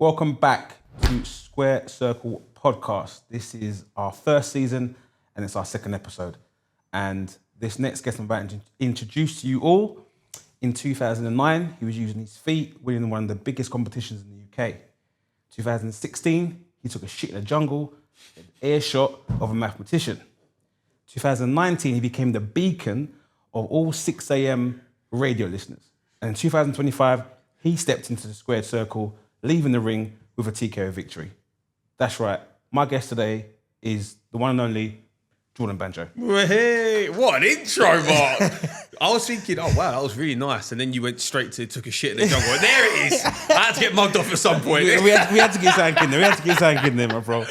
Welcome back to Square Circle podcast. This is our first season and it's our second episode. And this next guest I'm about to introduce to you all. In 2009, he was using his feet, winning one of the biggest competitions in the UK. 2016, he took a shit in the jungle, an earshot of a mathematician. 2019, he became the beacon of all 6 a.m. radio listeners. And in 2025, he stepped into the Squared Circle, leaving the ring with a TKO victory. That's right. My guest today is the one and only Jordan Banjo. Hey, what an intro, Mark. I was thinking, oh, wow, that was really nice. And then you went straight to took a shit in the jungle. And there it is. I had to get mugged off at some point. we had to get something in there. We had to get something in there, my bro.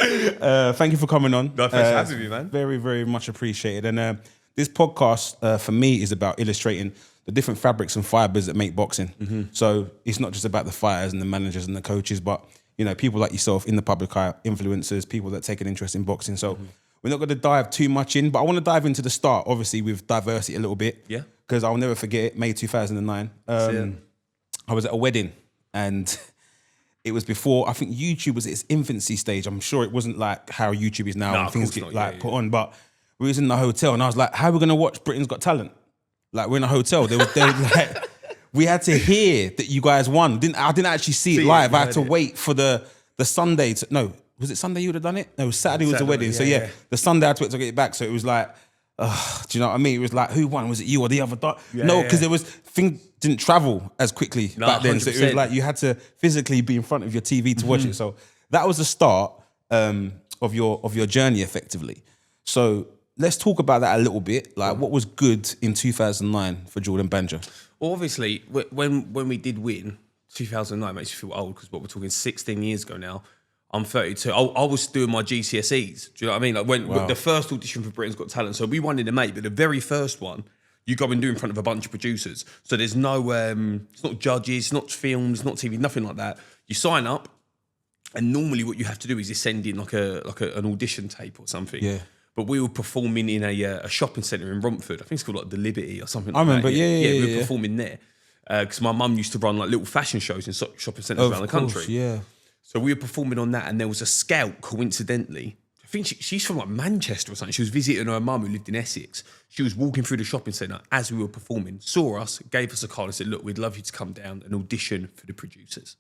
Thank you for coming on. No, thanks for having me, man. Very, very much appreciated. And this podcast, for me, is about illustrating the different fabrics and fibers that make boxing. Mm-hmm. So it's not just about the fighters and the managers and the coaches, but you know, people like yourself in the public eye, influencers, people that take an interest in boxing. So we're not going to dive too much in, but I want to dive into the start, obviously, with diversity a little bit. Yeah. Because I'll never forget it, May 2009. I was at a wedding and it was before, I think YouTube was at its infancy stage. I'm sure it wasn't like how YouTube is now and things get put on, but we was in the hotel and I was like, how are we going to watch Britain's Got Talent? Like, we're in a hotel. They were like, we had to hear that you guys won. I didn't actually see it live. I had to wait for the Sunday to, no, was it Sunday you would have done it? No, Saturday was the wedding. So the Sunday I had to wait to get it back. So it was like, do you know what I mean? It was like, who won? Was it you or the other? No, because things didn't travel as quickly back then. 100%. So it was like you had to physically be in front of your TV to watch it. So that was the start of your journey effectively. So let's talk about that a little bit. Like, what was good in 2009 for Jordan Banjo? Well, obviously, when we did win, 2009 makes you feel old because what we're talking 16 years ago now. I'm 32. I was doing my GCSEs. Do you know what I mean? Like when the first audition for Britain's Got Talent. So we won in the May, but the very first one, you go and do in front of a bunch of producers. So there's no, it's not judges, not films, not TV, nothing like that. You sign up, and normally what you have to do is send in like an audition tape or something. Yeah. But we were performing in a shopping centre in Romford. I think it's called like the Liberty or something. I remember. That. We were performing there because my mum used to run like little fashion shows in shopping centres around the country. Yeah. So we were performing on that, and there was a scout, coincidentally. I think she's from like Manchester or something. She was visiting her mum who lived in Essex. She was walking through the shopping centre as we were performing, saw us, gave us a card and said, look, we'd love you to come down and audition for the producers.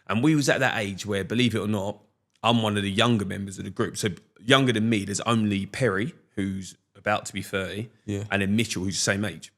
And we was at that age where, believe it or not, I'm one of the younger members of the group. So younger than me, there's only Perry, who's about to be 30, and then Mitchell, who's the same age.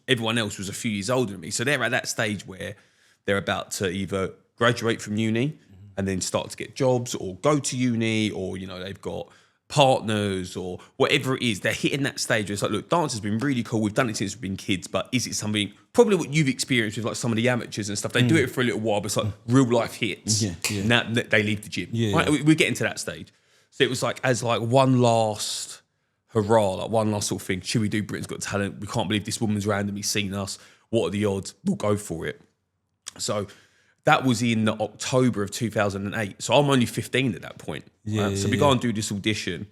Everyone else was a few years older than me. So they're at that stage where they're about to either graduate from uni and then start to get jobs or go to uni, or, you know, they've got partners or whatever it is. They're hitting that stage where it's like, look, dance has been really cool. We've done it since we've been kids, but is it something, probably what you've experienced with like some of the amateurs and stuff, they do it for a little while, but it's like real life hits. Now they leave the gym. Right? We're getting to that stage. So it was like, as like one last hurrah, like one last sort of thing, should we do Britain's Got Talent? We can't believe this woman's randomly seen us. What are the odds? We'll go for it. So that was in October of 2008. So I'm only 15 at that point. So we go and do this audition.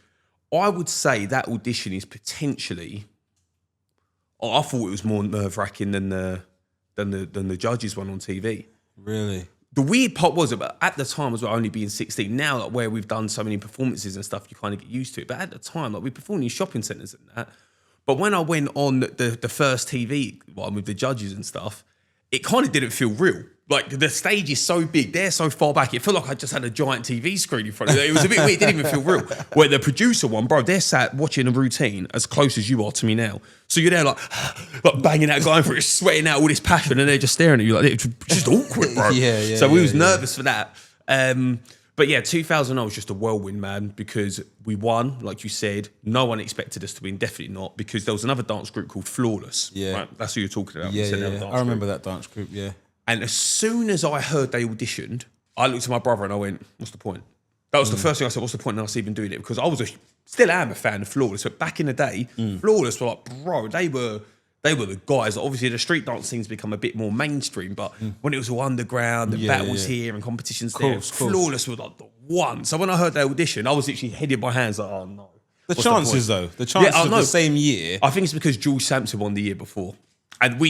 I would say that audition is potentially, I thought it was more nerve-wracking than the judges one on TV. Really? The weird part was, at the time as well, only being 16. Now, like, where we've done so many performances and stuff, you kind of get used to it. But at the time, like, we performed in shopping centres and that. But when I went on the first TV one with the judges and stuff, it kind of didn't feel real. Like, the stage is so big, they're so far back, it felt like I just had a giant TV screen in front of me. It was a bit weird, it didn't even feel real. Where the producer one, bro, they're sat watching a routine as close as you are to me now. So you're there like banging out, going for it, sweating out all this passion, and they're just staring at you like, it's just awkward, bro. So we was nervous for that. But yeah, 2009 was just a whirlwind, man, because we won, like you said. No one expected us to win, definitely not, because there was another dance group called Flawless. Yeah. Right? That's who you're talking about. I remember that dance group, And as soon as I heard they auditioned, I looked at my brother and I went, what's the point? That was the first thing I said, what's the point in us even doing it? Because I was still am a fan of Flawless, but back in the day, Flawless were like, bro, they were the guys. Obviously, the street dance scene's become a bit more mainstream, but when it was all underground, the battles here and competitions there, Flawless were like the one. So when I heard they audition, I was literally heading my hands like, oh no. The chances of the same year. I think it's because Jules Sampson won the year before. And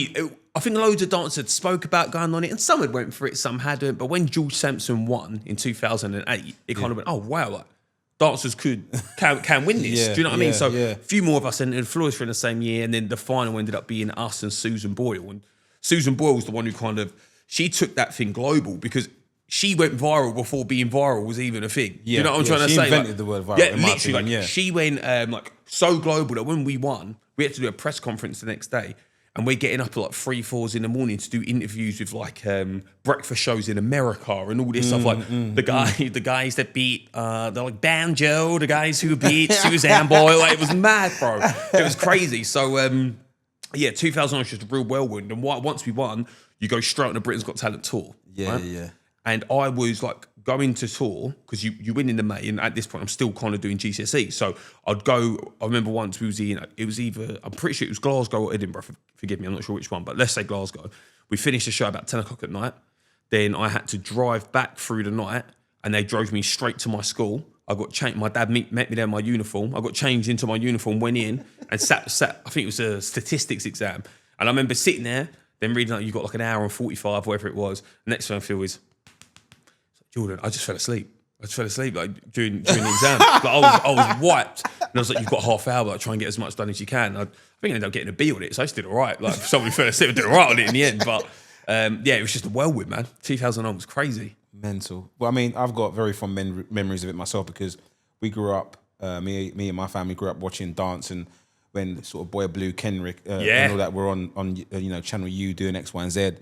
I think loads of dancers had spoke about going on it, and some had went for it, some hadn't. But when George Sampson won in 2008, it kind of went, oh wow, like dancers can win this. Do you know what I mean? So a few more of us entered. Flores in the same year, and then the final ended up being us and Susan Boyle. And Susan Boyle was the one who she took that thing global because she went viral before being viral was even a thing. Yeah, you know what I'm trying to say? She invented the word viral. Yeah, in my literally. opinion, She went so global that when we won, we had to do a press conference the next day. And we're getting up at like 3-4 in the morning to do interviews with like breakfast shows in America and all this stuff. Like the guys that beat, they're like Banjo, the guys who beat Suzanne Boyle. Like, it was mad, bro. It was crazy. So 2009 was just a real whirlwind. And once we won, you go straight on the Britain's Got Talent tour. Yeah, right? yeah. And I was like going to tour because you win in the May, and at this point I'm still kind of doing GCSE. So I'd go. I remember once we was it was either, I'm pretty sure it was Glasgow or Edinburgh. Forgive me, I'm not sure which one, but let's say Glasgow. We finished the show about 10 o'clock at night. Then I had to drive back through the night, and they drove me straight to my school. I got changed. My dad met me there in my uniform. I got changed into my uniform, went in, and sat. I think it was a statistics exam, and I remember sitting there, then reading like you got like an hour and 45, whatever it was. Next thing I feel is, Jordan, I just fell asleep. Like during the exam. Like I was wiped. And I was like, you've got half hour, like try and get as much done as you can. I think I ended up getting a B on it, so I just did all right. Like if somebody fell asleep, I did all right on it in the end. But it was just a whirlwind, man. 2009 was crazy. Mental. Well, I mean, I've got very fond memories of it myself because we grew up, me and my family grew up watching dance, and when sort of Boy Blue, Kenrick, and all that were on Channel U doing X, Y, and Z.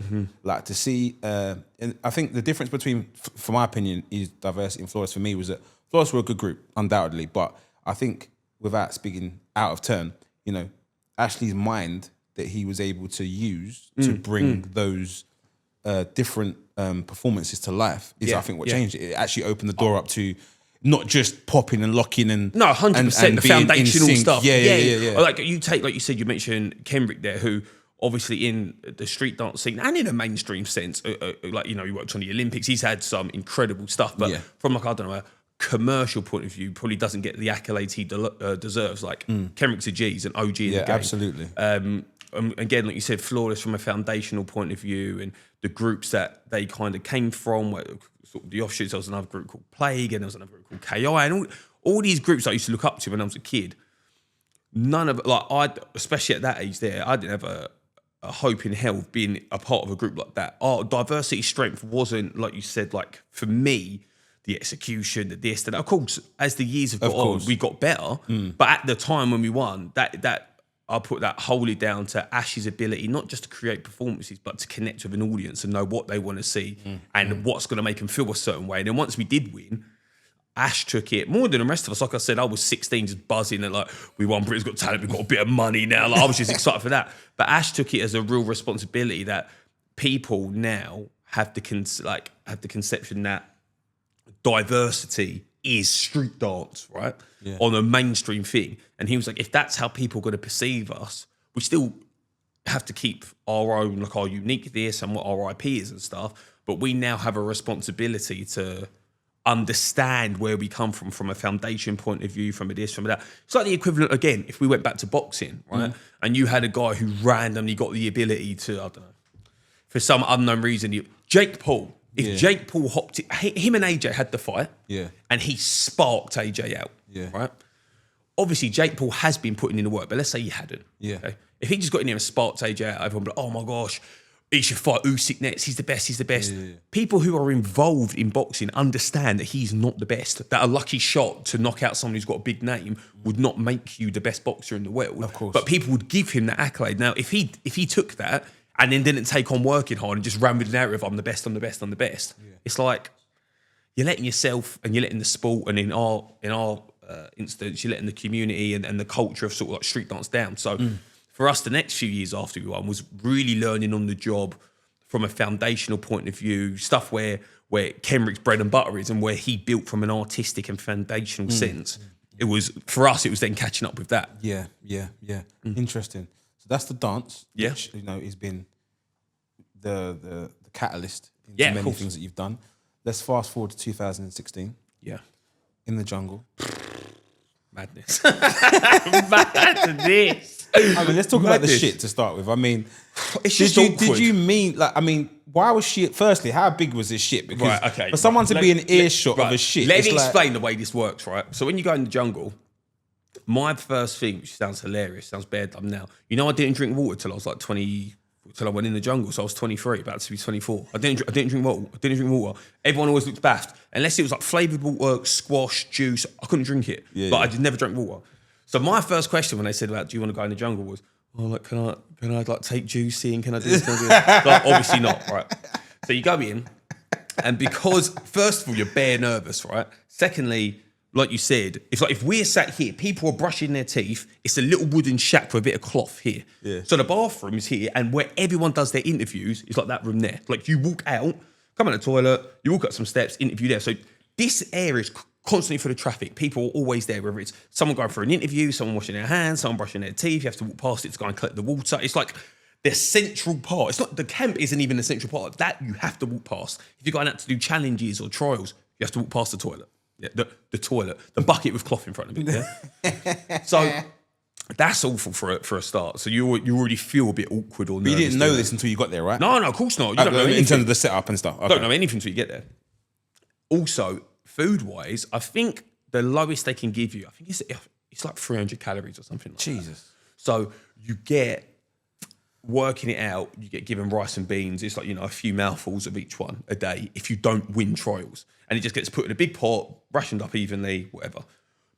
Like to see, and I think the difference between, for my opinion, is Diversity and Flores for me was that Flores were a good group, undoubtedly, but I think without speaking out of turn, Ashley's mind that he was able to use to bring those different performances to life is, I think, what changed it. It actually opened the door up to not just popping and locking and 100% the foundational stuff. Yeah. Like you take, like you said, you mentioned Kenrick there, who obviously in the street dance scene and in a mainstream sense, like he worked on the Olympics. He's had some incredible stuff, but from like I don't know a commercial point of view, probably doesn't get the accolades he deserves. Like Kenrick's a G, he's an OG in the game. Absolutely. Again, like you said, Flawless from a foundational point of view, and the groups that they kind of came from, where sort of the offshoots. There was another group called Plague, and there was another group called KI, and all these groups I used to look up to when I was a kid. None of especially at that age, I didn't have a hope in hell of being a part of a group like that. Our diversity strength wasn't, like you said, like for me, the execution, the this, that. Of course, as the years have gone on, we got better. But at the time when we won, that I put that wholly down to Ash's ability, not just to create performances, but to connect with an audience and know what they want to see and what's going to make them feel a certain way. And then once we did win, Ash took it more than the rest of us. Like I said, I was 16 just buzzing and like, we won, Britain's Got Talent, we've got a bit of money now. Like, I was just excited for that. But Ash took it as a real responsibility that people now have the conception that diversity is street dance, right? Yeah. On a mainstream thing. And he was like, if that's how people are going to perceive us, we still have to keep our own, like our unique this and what our IP is and stuff. But we now have a responsibility to understand where we come from a foundation point of view, from a this, from a that. It's like the equivalent, again, if we went back to boxing, right? And you had a guy who randomly got the ability to, I don't know, for some unknown reason, Jake Paul. If Jake Paul hopped it, him and AJ had the fight, and he sparked AJ out, right? Obviously, Jake Paul has been putting in the work, but let's say he hadn't. Okay? If he just got in there and sparked AJ out, everyone would be like, oh my gosh, he should fight Usyk next. He's the best. He's the best. People who are involved in boxing understand that he's not the best. That a lucky shot to knock out someone who's got a big name would not make you the best boxer in the world. Of course. But people would give him that accolade. Now, if he took that and then didn't take on working hard and just ran with the narrative, I'm the best, I'm the best, I'm the best. It's like you're letting yourself and you're letting the sport, and in our instance, you're letting the community and the culture of sort of like street dance down. So for us, the next few years after we won was really learning on the job from a foundational point of view, stuff where Kenrick's bread and butter is and where he built from an artistic and foundational sense. It was, for us, it was then catching up with that. Yeah. Interesting. So that's the dance, which, has been the catalyst into many things that you've done. Let's fast forward to 2016. Yeah. In the Jungle. Madness. Madness. I mean, let's talk about the Madness. shit to start with. I mean, It's just awkward. did you mean like? I mean, why was shit? Firstly, how big was this shit? Because Right, okay. for someone to be in earshot Right. of a shit, Let it's me like, explain the way this works, right? So when you go in the jungle, my first thing, which sounds hilarious, sounds bad dumb now. You know, I didn't drink water till I was like 20, till I went in the jungle. So I was 23, about to be 24. I didn't drink water. I didn't drink water. Everyone always looked baffed. Unless it was like flavoured water, squash, juice, I couldn't drink it. Yeah, I never drank water. So my first question when they said about, do you want to go in the jungle was, oh, like, can I like take juicy and can I do this? Can I do that? Like, obviously not, right? So you go in, and because first of all you're bare nervous, right? Secondly, like you said, it's like if we're sat here, people are brushing their teeth. It's a little wooden shack with a bit of cloth here. Yeah. So the bathroom is here, and where everyone does their interviews is like that room there. Like you walk out, come in the toilet, you walk up some steps, interview there. So this area is constantly full of traffic. People are always there, whether it's someone going for an interview, someone washing their hands, someone brushing their teeth. You have to walk past it to go and collect the water. It's like the central part. It's not, the camp isn't even the central part. That you have to walk past. If you're going out to do challenges or trials, you have to walk past the toilet. Yeah, the toilet, the bucket with cloth in front of it. Yeah? So that's awful for a start. So you already feel a bit awkward or nervous. but you didn't know this until you got there, right? No, of course not. You don't know anything. in terms of the setup and stuff. Okay. Don't know anything until you get there. Also, food-wise, I think the lowest they can give you, I think it's like 300 calories or something like that. Jesus. So you get, working it out, you get given rice and beans. It's like, you know, a few mouthfuls of each one a day if you don't win trials. And it just gets put in a big pot, rationed up evenly, whatever.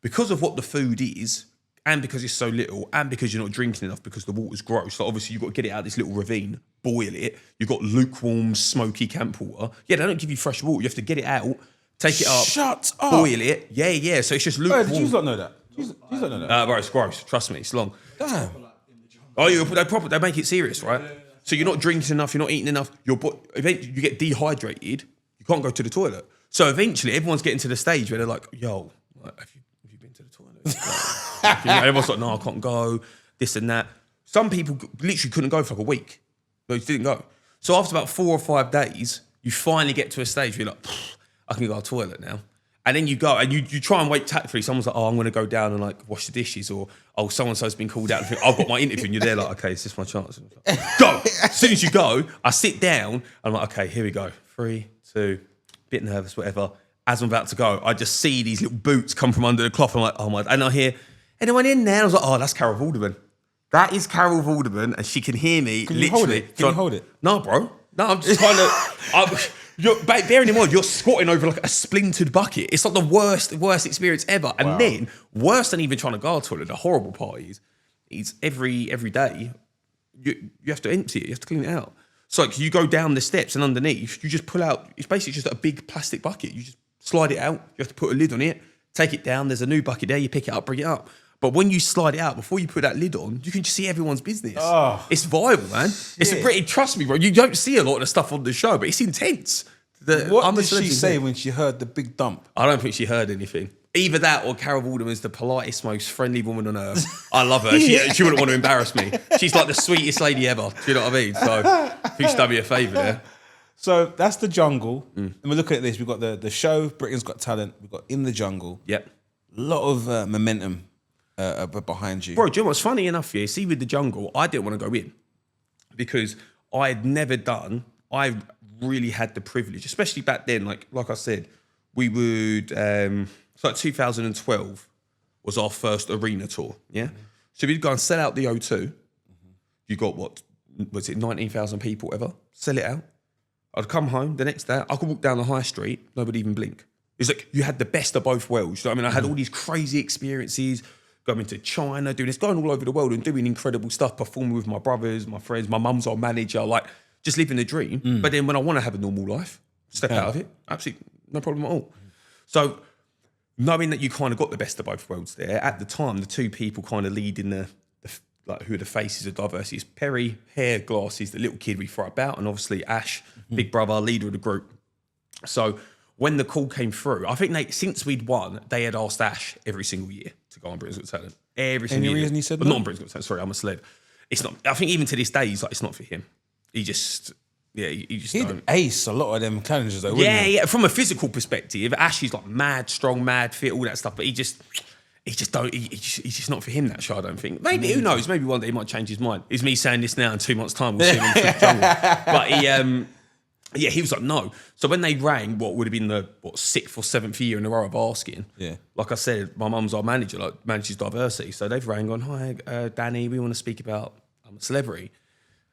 Because of what the food is, and because it's so little, and because you're not drinking enough because the water's gross, so obviously you've got to get it out of this little ravine, boil it. You've got lukewarm, smoky camp water. Yeah, they don't give you fresh water. You have to get it out, take it up, Shut up. boil it. Yeah. So it's just lukewarm. Did you not know that? You not know that? Bro, it's gross. Trust me, it's long. Damn. Oh, they make it serious, right? So you're not drinking enough, you're not eating enough. Eventually you get dehydrated. You can't go to the toilet. So eventually, everyone's getting to the stage where they're like, "Yo, like, have you been to the toilet?" Like, everyone's like, "No, I can't go." This and that. Some people literally couldn't go for like a week. They just didn't go. So after about 4 or 5 days, you finally get to a stage where you're like, "I can go to the toilet now." And then you go and you try and wait tactfully. Someone's like, "Oh, I'm going to go down and like wash the dishes," or "Oh, so-and-so's been called out. I've got my interview," and you're there like, "Okay, is this my chance?" Like, go. As soon as you go, I sit down. I'm like, "Okay, here we go. 3, 2, bit nervous, whatever." As I'm about to go, I just see these little boots come from under the cloth. I'm like, "Oh my!" And I hear, "Anyone in there?" I was like, "Oh, that's Carol Vorderman. That is Carol Vorderman, and she can hear me." Can you hold it? Can you hold it? No, bro. No, I'm just trying to. Bearing in mind, you're squatting over like a splintered bucket. It's like the worst experience ever. And then, worse than even trying to go to the toilet, the horrible part is every day, you have to empty it. You have to clean it out. So like, you go down the steps and underneath, you just pull out, it's basically just a big plastic bucket. You just slide it out. You have to put a lid on it, take it down. There's a new bucket there. You pick it up, bring it up. But when you slide it out, before you put that lid on, you can just see everyone's business. Oh, it's viable, man. It's a pretty, trust me, bro. You don't see a lot of the stuff on the show, but it's intense. What did she say when she heard the big dump? I don't think she heard anything. Either that or Carol Vorderman's the politest, most friendly woman on earth. I love her. She wouldn't want to embarrass me. She's like the sweetest lady ever. Do you know what I mean? So I think she's done me a favour there. So that's the jungle. And we're looking at this. We've got the show, Britain's Got Talent. We've got In the Jungle. Yep. A lot of momentum behind you. Bro, do you know what's funny enough here? See, with the jungle, I didn't want to go in because I had never done, I really had the privilege, especially back then, like I said, we would, it's like 2012 was our first arena tour, yeah? So we'd go and sell out the O2. You got what, was it 19,000 people ever? Sell it out. I'd come home the next day, I could walk down the high street, nobody even blink. It's like you had the best of both worlds. You know what I mean? I had all these crazy experiences, going to China, doing this, going all over the world and doing incredible stuff, performing with my brothers, my friends, my mum's our manager, like just living the dream. But then when I want to have a normal life, step out of it, absolutely no problem at all. So knowing that you kind of got the best of both worlds there, at the time, the two people kind of leading the like who are the faces of diversity is Perry, hair, glasses, the little kid we throw about, and obviously Ash, big brother, leader of the group. So when the call came through, I think since we'd won, they had asked Ash every single year to go on Britain's Got Talent. Every single year. Any reason he said But no? not on Britain's Got Talent, sorry, I'm a celeb. It's not, I think even to this day, he's like, it's not for him. He just He'd don't. ace a lot of them challenges though, wouldn't he? Yeah. From a physical perspective, Ash is like mad, strong, mad, fit, all that stuff. But He just don't. He's just not for him, that show. I don't think. Maybe who knows? Maybe one day he might change his mind. It's me saying this now. In 2 months' time, we'll see him in the jungle. But he was like, no. So when they rang, what would have been the 6th or 7th year in a row of asking. Yeah. Like I said, my mum's our manager, like manages diversity. So they've rang on, hi, Danny, we want to speak about I'm a Celebrity.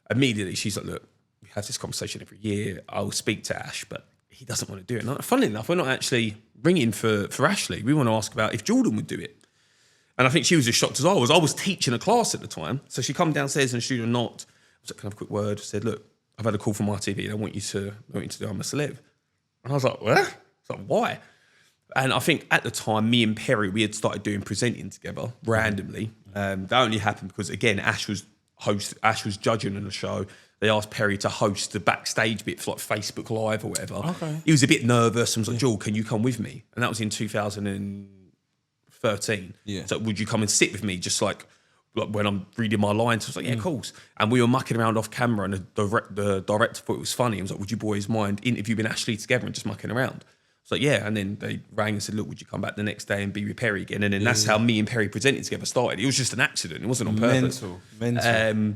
Immediately, she's like, look, we have this conversation every year. I'll speak to Ash, but he doesn't want to do it. And funnily enough, we're not actually ringing for Ashley. We want to ask about if Jordan would do it. And I think she was as shocked as I was. I was teaching a class at the time. So she come downstairs and student knocked. I was like, can I have a quick word? Said, look, I've had a call from RTV and I want you to do I'm a Celeb. And I was like, what? I was like, why? And I think at the time, me and Perry, we had started doing presenting together randomly. That only happened because, again, Ash was judging on the show. They asked Perry to host the backstage bit for like Facebook Live or whatever. Okay. He was a bit nervous and was like, Joel, can you come with me? And that was in 2013. Yeah. So would you come and sit with me just like when I'm reading my lines? I was like, yeah, of course. And we were mucking around off camera and the director thought it was funny. He was like, would you boys mind interviewing Ashley together and just mucking around? I was like, yeah. And then they rang and said, look, would you come back the next day and be with Perry again? And then that's how me and Perry presented together started. It was just an accident. It wasn't on purpose. Mental.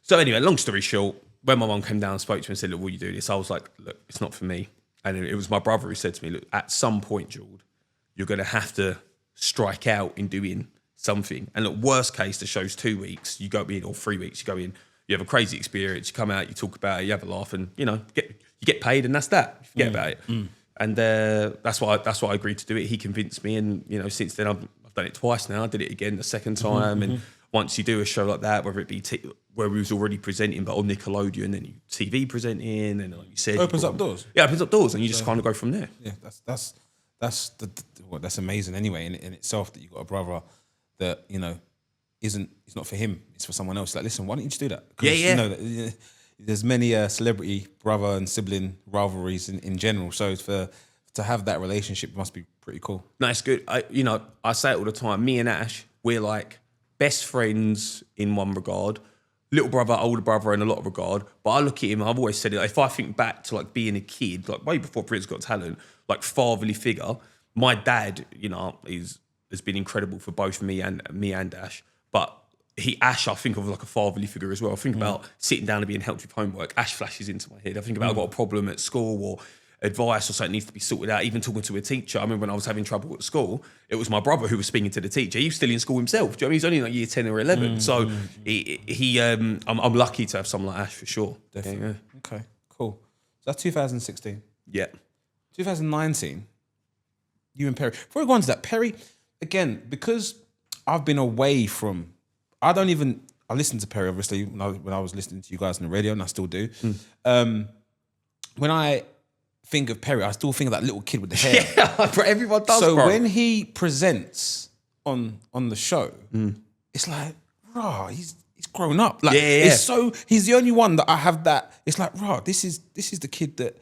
So anyway, long story short, when my mum came down and spoke to me and said, look, will you do this? I was like, look, it's not for me. And it was my brother who said to me, look, at some point, George, you're going to have to strike out in doing something. And look, worst case, the show's 2 weeks, you go in, or 3 weeks, you go in, you have a crazy experience, you come out, you talk about it, you have a laugh, and you get paid, and that's that. You forget about it. And that's why I agreed to do it. He convinced me, and since then I've done it twice now. I did it again the second time, and once you do a show like that, whether it be where we was already presenting, but on Nickelodeon, then you TV presenting, and like you said, opens up doors. Yeah, opens up doors, and you just kind of go from there. Yeah, that's amazing anyway in itself that you got a brother that it's not for him, it's for someone else. Like, listen, why don't you just do that? Yeah. There's many celebrity brother and sibling rivalries in general. So to have that relationship must be pretty cool. No, it's good. I say it all the time. Me and Ash, we're like best friends in one regard, little brother, older brother in a lot of regard. But I look at him, I've always said it, if I think back to like being a kid, like way before Britain's Got Talent, like fatherly figure, my dad, has been incredible for both me and Ash. But Ash, I think of like a fatherly figure as well. I think about sitting down and being helped with homework. Ash flashes into my head. I think about I've got a problem at school or advice or something needs to be sorted out. Even talking to a teacher. I remember when I was having trouble at school, it was my brother who was speaking to the teacher. He was still in school himself. Do you know what I mean? He's only like year 10 or 11. So I'm lucky to have someone like Ash for sure. Definitely. Yeah. Okay, cool. So that's 2016. Yeah. 2019, you and Perry. Before we go on to that, Perry, again, because I've been away from, I listened to Perry, obviously, when I was listening to you guys on the radio, and I still do. When I think of Perry, I still think of that little kid with the hair. Yeah, but everyone does, so bro. when he presents on the show, it's like, rah, he's grown up. Like, it's so, he's the only one that I have that, it's like, rah, this is the kid that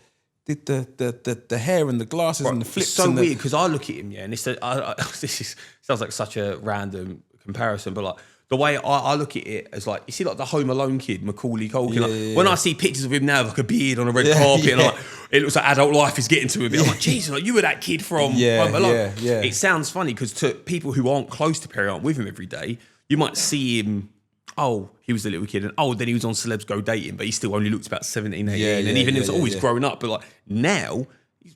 did the hair and the glasses and the flips. It's so weird, because I look at him, and it's sounds like such a random comparison, but like, the way I look at it as like, you see like the Home Alone kid, Macaulay Culkin. When I see pictures of him now, like a beard on a red carpet, and like, it looks like adult life is getting to him a bit. I'm like, Jesus, like, you were that kid from Home Alone. It sounds funny because to people who aren't close to Perry, aren't with him every day, you might see him, oh, he was a little kid, and then he was on Celebs Go Dating, but he still only looked about 17, 18, and even he was always growing up. But like now,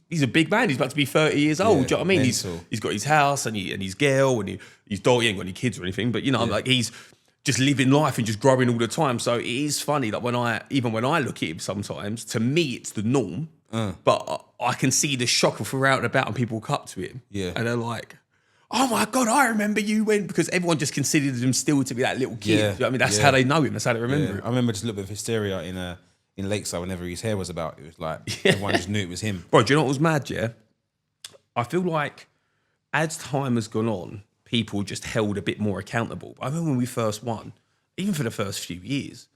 he's a big man. He's about to be 30 years old. Do you know what I mean? He's got his house and his girl and his dog. He ain't got any kids or anything, but like he's just living life and just growing all the time. So it is funny that when I look at him sometimes, to me it's the norm. But I can see the shock if we're out and about and people walk up to him. Yeah. And they're like, oh my God, I remember you when, because everyone just considered him still to be that little kid. Yeah. You know what I mean? That's how they know him. That's how they remember him. I remember just a little bit of hysteria in Lakeside whenever his hair was about. It was like, everyone just knew it was him. Bro, do you know what was mad, yeah? I feel like as time has gone on, people just held a bit more accountable. I remember when we first won, even for the first few years,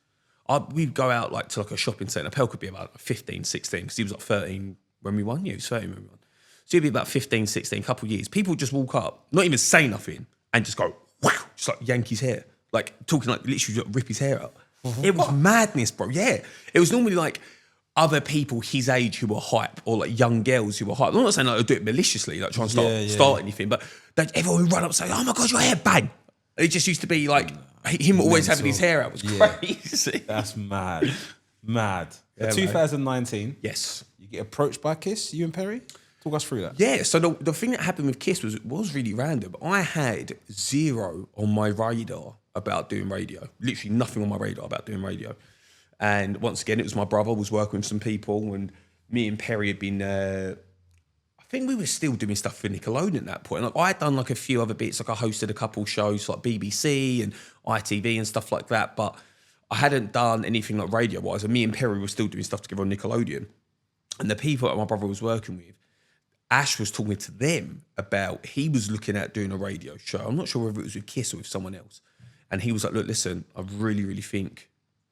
we'd go out like to like a shopping centre. Pell could be about 15, 16, because he was like 13 when we won. Yeah, he was 13 when we won. So he'd be about 15, 16, couple of years. People would just walk up, not even say nothing, and just go, wow, just like yank his hair. Like talking like literally just rip his hair out. It was madness, bro. Yeah. It was normally like, other people his age who were hype, or like young girls who were hype. I'm not saying like they'll do it maliciously, like try and start anything, but everyone would run up and say, "Oh my god, your hair, bang!" It just used to be like him always having his hair out was crazy. That's mad. Yeah, 2019. Yes. You get approached by Kiss, you and Perry? Talk us through that. Yeah, so the thing that happened with Kiss was really random. I had zero on my radar about doing radio. Literally nothing on my radar about doing radio. And once again, it was my brother was working with some people, and me and Perry had been, I think we were still doing stuff for Nickelodeon at that point. Like I had done like a few other bits, like I hosted a couple shows like BBC and ITV and stuff like that, but I hadn't done anything like radio-wise, and me and Perry were still doing stuff together on Nickelodeon. And the people that my brother was working with, Ash was talking to them about, he was looking at doing a radio show. I'm not sure whether it was with Kiss or with someone else. And he was like, look, listen, I really, really think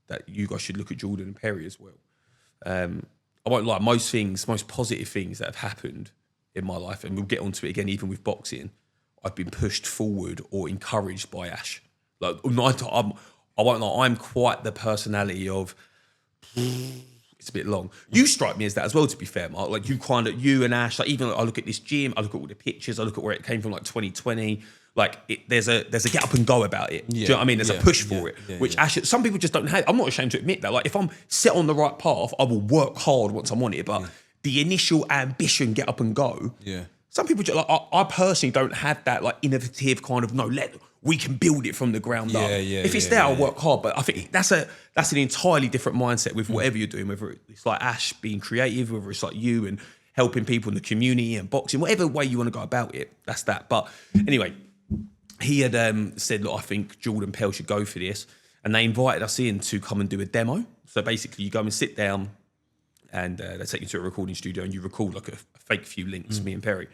that you guys should look at Jordan and Perry as well. I won't lie, most positive things that have happened in my life, and we'll get onto it again, even with boxing, I've been pushed forward or encouraged by Ash. Like, I won't lie, I'm quite the personality of, it's a bit long. You strike me as that as well, to be fair, Mark. Like you and Ash, like even like, I look at this gym, I look at all the pictures, I look at where it came from, like 2020. Like there's a get up and go about it. Do you know what I mean? There's a push for it, which Ash, some people just don't have. I'm not ashamed to admit that. Like if I'm set on the right path, I will work hard once I'm on it. But the initial ambition, get up and go. Yeah. Some people just, like I personally don't have that like innovative kind of we can build it from the ground up. If it's there, I'll work hard. But I think that's an entirely different mindset with whatever you're doing, whether it's like Ash being creative, whether it's like you and helping people in the community and boxing, whatever way you want to go about it, that's that. But anyway, he had said, look, I think Jordan Pell should go for this. And they invited us in to come and do a demo. So basically you go and sit down and they take you to a recording studio and you record like a fake few links, me and Perry.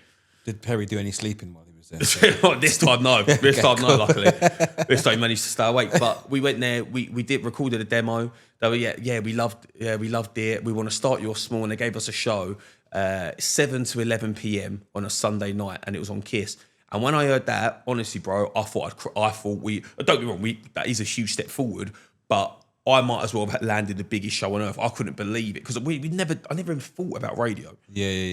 Did Perry do any sleeping while he was there? This time, no. This time, no, luckily. This time he managed to stay awake. But we went there, we recorded a demo. They were, we loved it. We want to start you off small. And they gave us a show, 7 to 11 p.m. on a Sunday night, and it was on Kiss. And when I heard that, honestly, bro, I thought don't get me wrong, that is a huge step forward, but I might as well have landed the biggest show on earth. I couldn't believe it because I never even thought about radio.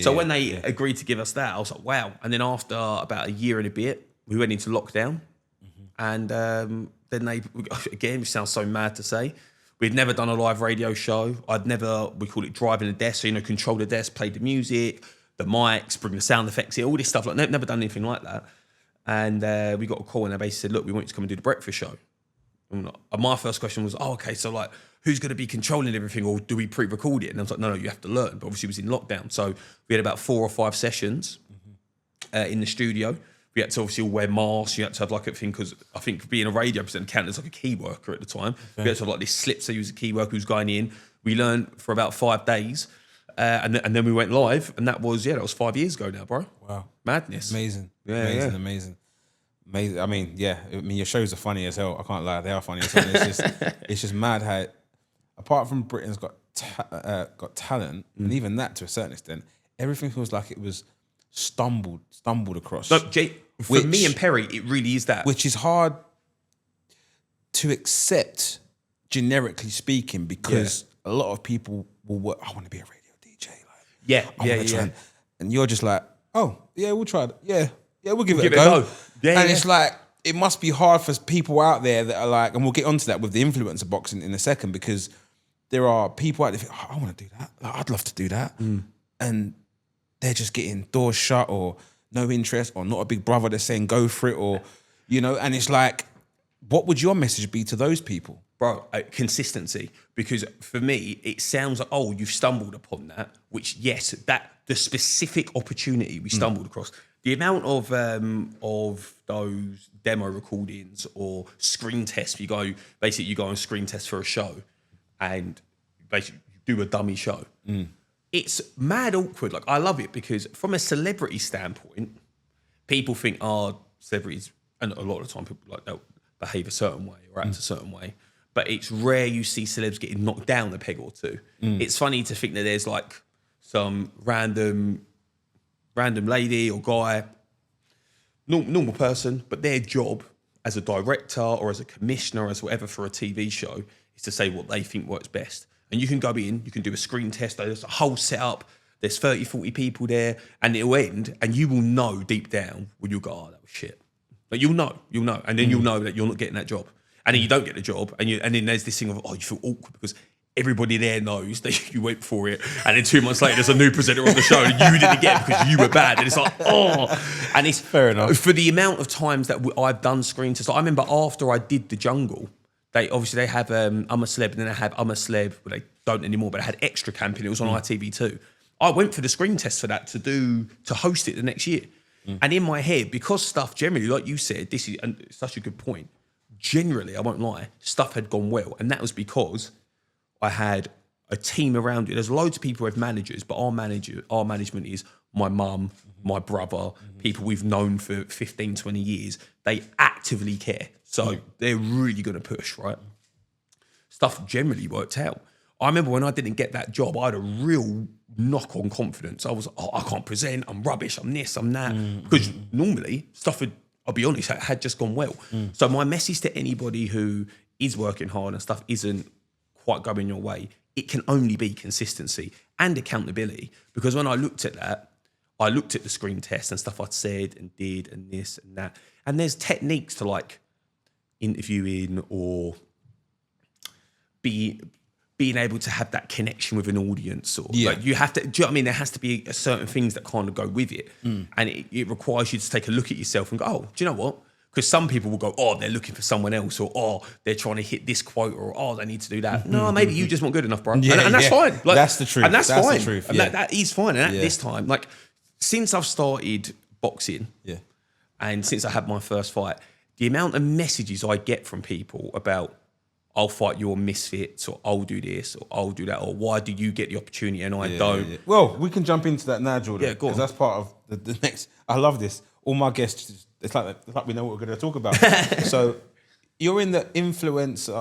So when they agreed to give us that, I was like, wow. And then after about a year and a bit, we went into lockdown, and then they, again, which sounds so mad to say, we'd never done a live radio show. We call it driving the desk, so control the desk, play the music, the mics, bring the sound effects in, all this stuff. Like never done anything like that. And we got a call and they basically said, look, we want you to come and do the breakfast show. And my first question was, okay, so like, who's going to be controlling everything, or do we pre-record it? And I was like, no, you have to learn. But obviously it was in lockdown. So we had about 4 or 5 sessions in the studio. We had to obviously all wear masks. You had to have like a thing, because I think being a radio presenter counted as like a key worker at the time. Okay. We had to have like this slip, so he was a key worker who's going in. We learned for about 5 days. And then we went live, and that was 5 years ago now, bro. Wow. Madness. Amazing. Amazing. I mean, your shows are funny as hell. I can't lie, they are funny as hell. It's just mad how, apart from Britain's Got Talent, and even that to a certain extent, everything feels like it was stumbled across. Look, for me and Perry, it really is that. Which is hard to accept, generically speaking, because a lot of people will work, I want to be a radio DJ. And you're just like, oh, yeah, we'll try it. Yeah, we'll give it a go. It's like, it must be hard for people out there that are like, and we'll get onto that with the influence of boxing in a second, because there are people out there who think, I want to do that. Like, I'd love to do that. And they're just getting doors shut, or no interest, or not a big brother that's saying go for it, or, and it's like, what would your message be to those people? Bro, consistency. Because for me, it sounds like, oh, you've stumbled upon that, which, yes, the specific opportunity we stumbled across. The amount of those demo recordings or screen tests, you go on screen test for a show and basically do a dummy show. It's mad awkward. Like, I love it because from a celebrity standpoint, people think, celebrities, and a lot of the time people like they'll behave a certain way or act a certain way. But it's rare you see celebs getting knocked down a peg or two. It's funny to think that there's like some random lady or guy, normal person, but their job as a director or as a commissioner, as whatever for a TV show, is to say what they think works best. And you can go in, you can do a screen test, there's a whole setup, there's 30, 40 people there, and it'll end, and you will know deep down when you'll go, oh, that was shit. But you'll know. And then you'll know that you're not getting that job. And then you don't get the job, and then there's this thing of, oh, you feel awkward because everybody there knows that you went for it, and then 2 months later there's a new presenter on the show and you didn't get it because you were bad, and it's like, oh. And it's fair enough. For the amount of times that I've done screen tests. I remember after I did the Jungle, they have I'm a Celeb, and then they have I'm a Celeb, but they don't anymore, but they had Extra Camping, it was on ITV2. I went for the screen test for that to host it the next year. And in my head, because stuff generally, like you said, this is such a good point, generally, I won't lie, stuff had gone well, and that was because I had a team around it. There's loads of people who have managers, but our management is my mum, my brother, people we've known for 15, 20 years. They actively care. So they're really going to push, right? Stuff generally worked out. I remember when I didn't get that job, I had a real knock on confidence. I was, I can't present, I'm rubbish, I'm this, I'm that. Because normally stuff I'll be honest, had just gone well. So my message to anybody who is working hard and stuff isn't quite going your way, it can only be consistency and accountability. Because when I looked at that, I looked at the screen test and stuff I'd said and did and this and that. And there's techniques to like interviewing or being able to have that connection with an audience, or like you have to, do you know what I mean? There has to be certain things that kind of go with it. And it requires you to take a look at yourself and go, oh, do you know what? Because some people will go, oh, they're looking for someone else, or oh, they're trying to hit this quote, or oh, they need to do that. No, maybe you just weren't good enough, bro. And that's fine. Like, that's the truth. And that's fine. The truth. And that is fine. And at this time, like since I've started boxing, and since I had my first fight, the amount of messages I get from people about, I'll fight your Misfits, or I'll do this, or I'll do that, or why do you get the opportunity and I don't? Yeah. Well, we can jump into that now, Jordan. Yeah, go on. Because that's part of the next. I love this. All my guests, it's like we know what we're going to talk about. So you're in the influencer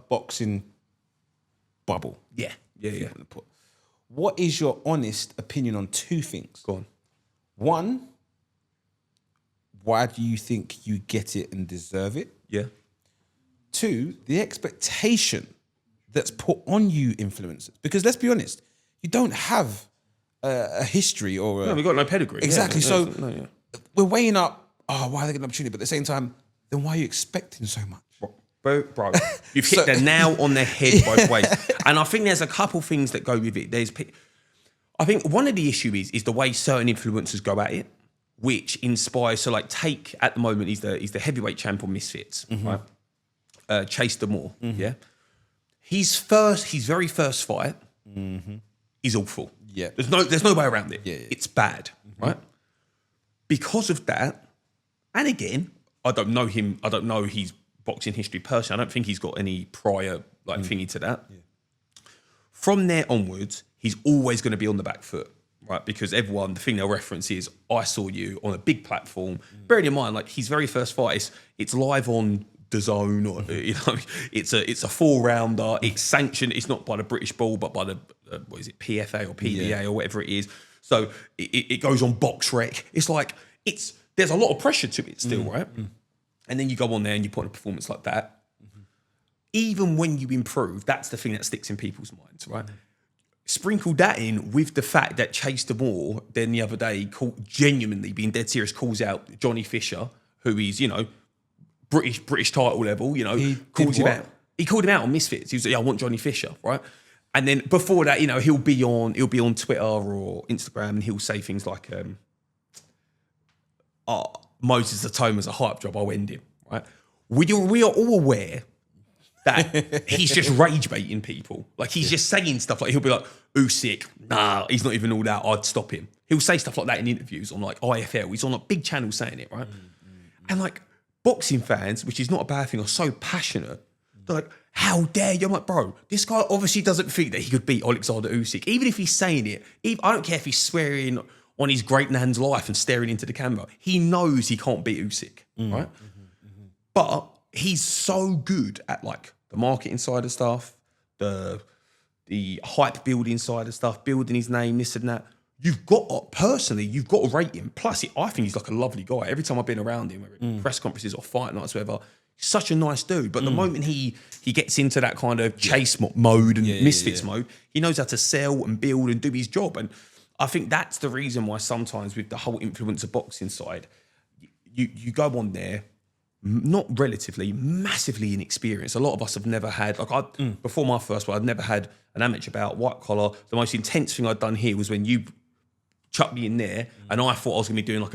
boxing bubble. Yeah. What is your honest opinion on two things? Go on. One, why do you think you get it and deserve it? Yeah. Two, the expectation that's put on you influencers. Because let's be honest, you don't have a history or we've got no pedigree. Exactly. We're weighing up, why are they getting an opportunity? But at the same time, then why are you expecting so much? Bro, you've hit the nail on the head both ways. And I think there's a couple things that go with it. I think one of the issues is the way certain influencers go at it, which inspires. So like take at the moment, he's the heavyweight champion Misfits, right? Chase Demore, yeah. His very first fight is awful. Yeah. There's no way around it. Yeah. It's bad, right? Because of that, and again, I don't know him, I don't know his boxing history personally. I don't think he's got any prior thingy to that. Yeah. From there onwards, he's always going to be on the back foot, right? Because the thing they'll reference is, I saw you on a big platform. Bearing in mind, like his very first fight, it's live on the Zone, or it's a 4-rounder. It's sanctioned. It's not by the British Ball, but by the what is it, PFA or PBA or whatever it is. So it goes on Box Rec. It's like there's a lot of pressure to it still, right? And then you go on there and you put on a performance like that. Even when you improve, that's the thing that sticks in people's minds, right? Sprinkle that in with the fact that Chase Demore then the other day genuinely being dead serious calls out Johnny Fisher, who is British title level, he calls him out. He called him out on Misfits. He was like, I want Johnny Fisher, right? And then before that, he'll be on Twitter or Instagram and he'll say things like, Moses Atoma's a hype job, I'll end him, right? We are all aware that he's just rage baiting people. Like he's just saying stuff like, he'll be like, Usyk, nah, he's not even all that, I'd stop him. He'll say stuff like that in interviews on like IFL. He's on like big channels saying it, right? And like boxing fans, which is not a bad thing, are so passionate. They're like, how dare you? I'm like, bro, this guy obviously doesn't think that he could beat Alexander Usyk. Even if he's saying it, I don't care if he's swearing on his great nan's life and staring into the camera. He knows he can't beat Usyk, right? But he's so good at like the marketing side of stuff, the hype building side of stuff, building his name, this and that. You've got to rate him. Plus, I think he's like a lovely guy. Every time I've been around him, press conferences or fight nights, whatever, such a nice dude. But the moment he gets into that kind of chase mode and Misfits mode, he knows how to sell and build and do his job. And I think that's the reason why sometimes with the whole influencer boxing side, you go on there, not relatively, massively inexperienced. A lot of us have never had, before my first one, I'd never had an amateur bout, white collar. The most intense thing I'd done here was when you chucked me in there and I thought I was going to be doing like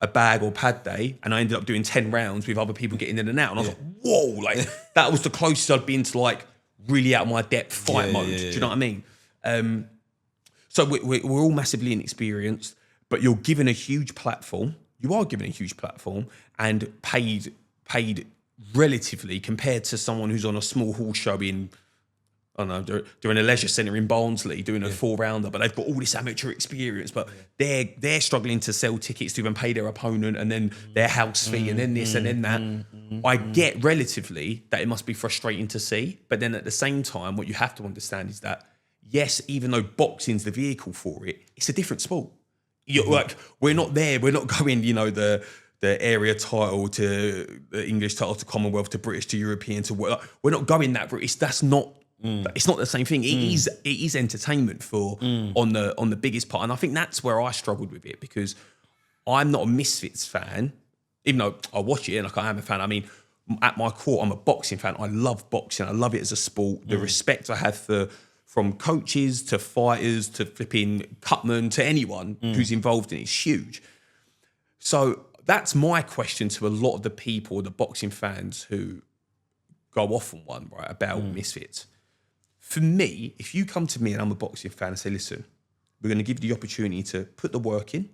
a bag or pad day, and I ended up doing 10 rounds with other people getting in and out. And I was like, whoa, like that was the closest I'd been to like really out of my depth fight mode. Do you know what I mean? So we're all massively inexperienced, but you're given a huge platform. You are given a huge platform and paid relatively compared to someone who's on a small hall show in, I don't know, they're in a leisure centre in Barnsley doing a 4-rounder, but they've got all this amateur experience, but they're struggling to sell tickets to even pay their opponent and then their house fee and then this and then that. I get relatively that it must be frustrating to see, but then at the same time, what you have to understand is that, yes, even though boxing's the vehicle for it, it's a different sport. Like, we're not there, we're not going, you know, the area title to the English title to Commonwealth to British to European to what, we're not going that route. It's not the same thing. It is entertainment for on the biggest part, and I think that's where I struggled with it, because I'm not a Misfits fan, even though I watch it and like I am a fan. I mean, at my core, I'm a boxing fan. I love boxing. I love it as a sport. The respect I have from coaches to fighters to flipping cutmen to anyone who's involved in it is huge. So that's my question to a lot of the people, the boxing fans who go off on one, right, about Misfits. For me, if you come to me and I'm a boxing fan and say, listen, we're going to give you the opportunity to put the work in,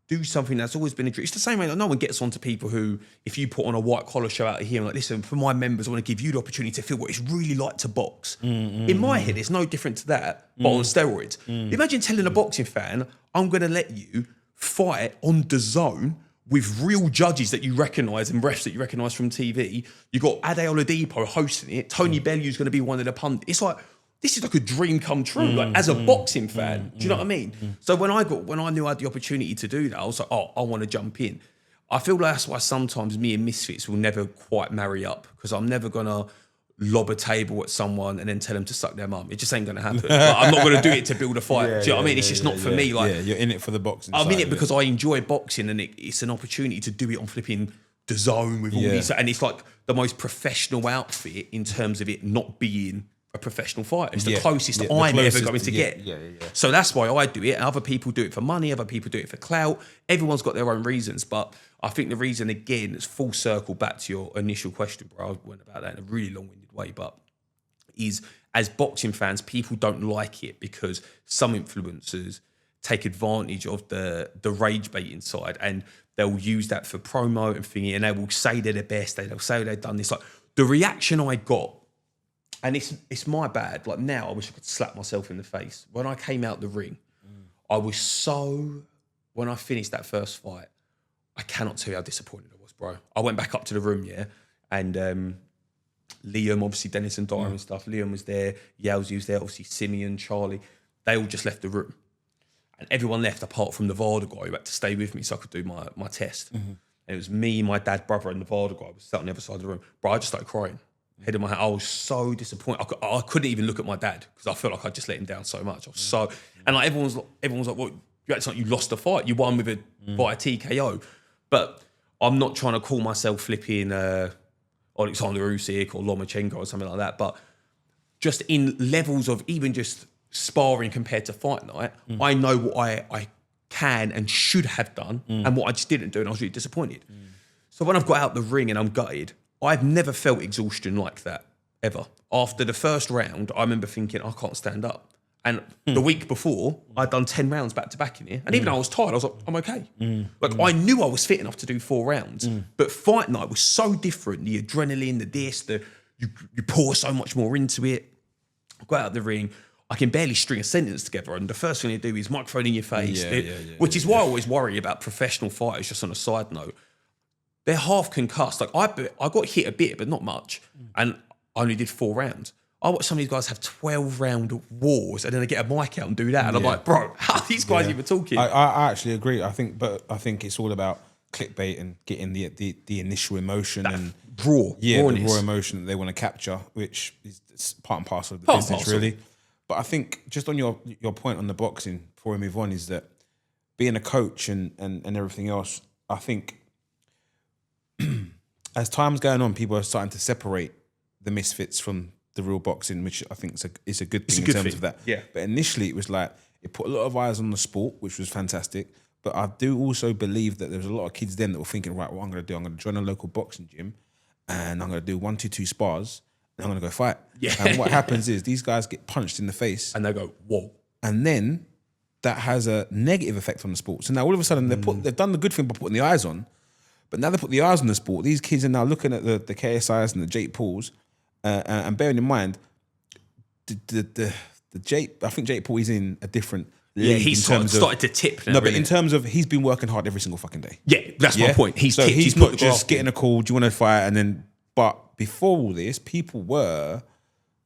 do something that's always been a dream. It's the same way that no one gets onto people who, if you put on a white collar show out of here, I'm like, listen, for my members, I want to give you the opportunity to feel what it's really like to box. In my head, it's no different to that, but on steroids. Imagine telling a boxing fan, I'm going to let you fight on the zone with real judges that you recognise and refs that you recognise from TV. You got Ade Oladipo hosting it. Tony Bellew's going to be one of the pundits. It's like, this is like a dream come true, like as a boxing fan. Do you know what I mean? So when I knew I had the opportunity to do that, I was like, oh, I want to jump in. I feel that's why sometimes me and Misfits will never quite marry up, because I'm never gonna lob a table at someone and then tell them to suck their mum. It just ain't gonna happen. Like, I'm not gonna do it to build a fight. Do you know what I mean? It's just not for me. Like, you're in it for the boxing. I'm in it because I enjoy boxing, and it's an opportunity to do it on flipping the zone with all these, and it's like the most professional outfit in terms of it not being a professional fighter. It's the closest I'm ever going to get. So that's why I do it. Other people do it for money. Other people do it for clout. Everyone's got their own reasons. But I think the reason, again, it's full circle back to your initial question, bro. I went about that in a really long-winded way, but is as boxing fans, people don't like it because some influencers take advantage of the rage baiting side, and they'll use that for promo and thingy, and they will say they're the best. They'll say they've done this. Like the reaction I got, and it's my bad. Like now, I wish I could slap myself in the face. When I came out the ring, I was so. When I finished that first fight, I cannot tell you how disappointed I was, bro. I went back up to the room, and Liam, obviously Dennis and Dyer and stuff. Liam was there, Yalzi was there, obviously Simeon, Charlie. They all just left the room, and everyone left apart from the Nevada guy who had to stay with me so I could do my test. And it was me, my dad, brother, and the Nevada guy was sat on the other side of the room. Bro, I just started crying. Head in my hand. I was so disappointed. I couldn't even look at my dad because I felt like I just let him down so much. I was so, and like everyone's like, well, it's like you lost the fight. You won with a by a TKO, but I'm not trying to call myself flipping Alexander Usyk or Lomachenko or something like that. But just in levels of even just sparring compared to fight night, I know what I can and should have done and what I just didn't do, and I was really disappointed. So when I've got out the ring and I'm gutted, I've never felt exhaustion like that, ever. After the first round, I remember thinking, I can't stand up. And the week before, I'd done 10 rounds back to back in here. And even though I was tired, I was like, I'm okay. Like, I knew I was fit enough to do 4 rounds. But fight night was so different. The adrenaline, you pour so much more into it. I got out the ring. I can barely string a sentence together. And the first thing they do is microphone in your face. Which is why I always worry about professional fighters, just on a side note. They're half concussed. Like I got hit a bit, but not much. And I only did 4 rounds. I watch some of these guys have 12-round wars and then they get a mic out and do that. And I'm like, bro, how are these guys even talking? I actually agree. I think it's all about clickbait and getting the initial emotion and rawness. the raw emotion that they want to capture, which is it's part and parcel of the business, really. But I think just on your point on the boxing, before we move on, is that being a coach and everything else, I think as time's going on, people are starting to separate the Misfits from the real boxing, which I think is a good thing in terms of that. Yeah. But initially, it was like it put a lot of eyes on the sport, which was fantastic. But I do also believe that there was a lot of kids then that were thinking, right, what I'm going to do, I'm going to join a local boxing gym, and I'm going to do 1, 2, 2 spars, and I'm going to go fight. Yeah. And what happens is these guys get punched in the face, and they go, whoa. and then that has a negative effect on the sport. So now all of a sudden they've done the good thing by putting the eyes on, but now they put the eyes on the sport. These kids are now looking at the KSIs and the Jake Pauls, and bearing in mind, the Jake, I think Jake Paul is in a different league. He's started to tip now. No, but in terms of he's been working hard every single fucking day. Yeah, that's my point. He's not just getting a call, do you want to fight? And then, but before all this, people were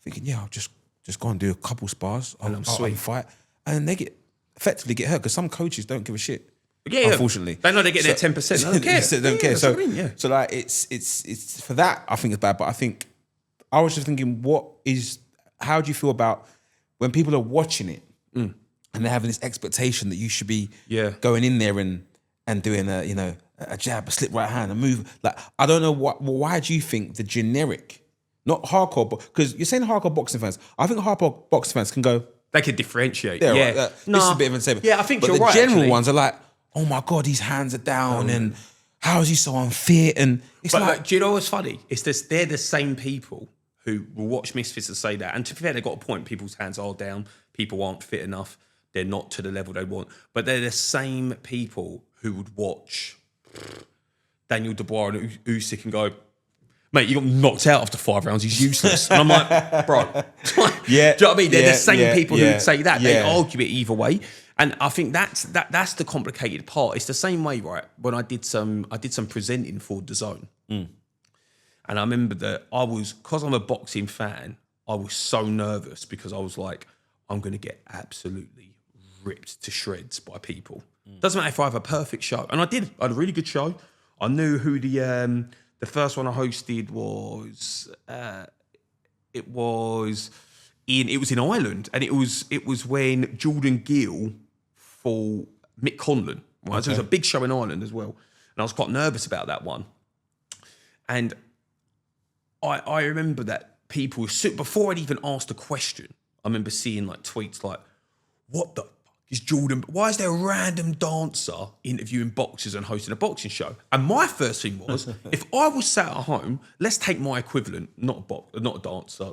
thinking, yeah, I'll just go and do a couple spars, I'll fight. And they effectively get hurt because some coaches don't give a shit. Yeah, unfortunately. They know they get their 10%. They don't care. They don't care. So, I mean, so like it's for that, I think it's bad. But I think I was just thinking, how do you feel about when people are watching it and they're having this expectation that you should be going in there and doing a jab, a slip right hand, a move? Like, I don't know why do you think the generic, not hardcore, because you're saying hardcore boxing fans, I think hardcore boxing fans can go, they can differentiate. Yeah, yeah. Right, this is a bit of an statement. Yeah, I think but you're the right. general actually. ones are like, oh my God, his hands are down and how is he so unfit? And it's like, do you know what's funny? It's this, they're the same people who will watch Misfits and say that. And to be fair, they've got a point. People's hands are down. People aren't fit enough. They're not to the level they want. But they're the same people who would watch Daniel Dubois and Usyk and go, mate, you got knocked out after 5 rounds. He's useless. And I'm like, bro. Yeah. Do you know what I mean? They're the same people who would say that. They Yeah. argue it either way. And I think that's the complicated part. It's the same way, right? When I did some presenting for DAZN. And I remember that because I'm a boxing fan, I was so nervous because I was like, I'm going to get absolutely ripped to shreds by people. Doesn't matter if I have a perfect show. And I did. I had a really good show. I knew who the first one I hosted was. It was in Ireland, and it was when Jordan Gill fought Mick Conlon. Right, so it was a big show in Ireland as well, and I was quite nervous about that one. And I remember that people before I'd even asked a question, I remember seeing like tweets like, "What the fuck is Jordan? Why is there a random dancer interviewing boxers and hosting a boxing show?" And my first thing was, if I was sat at home, let's take my equivalent, not a dancer.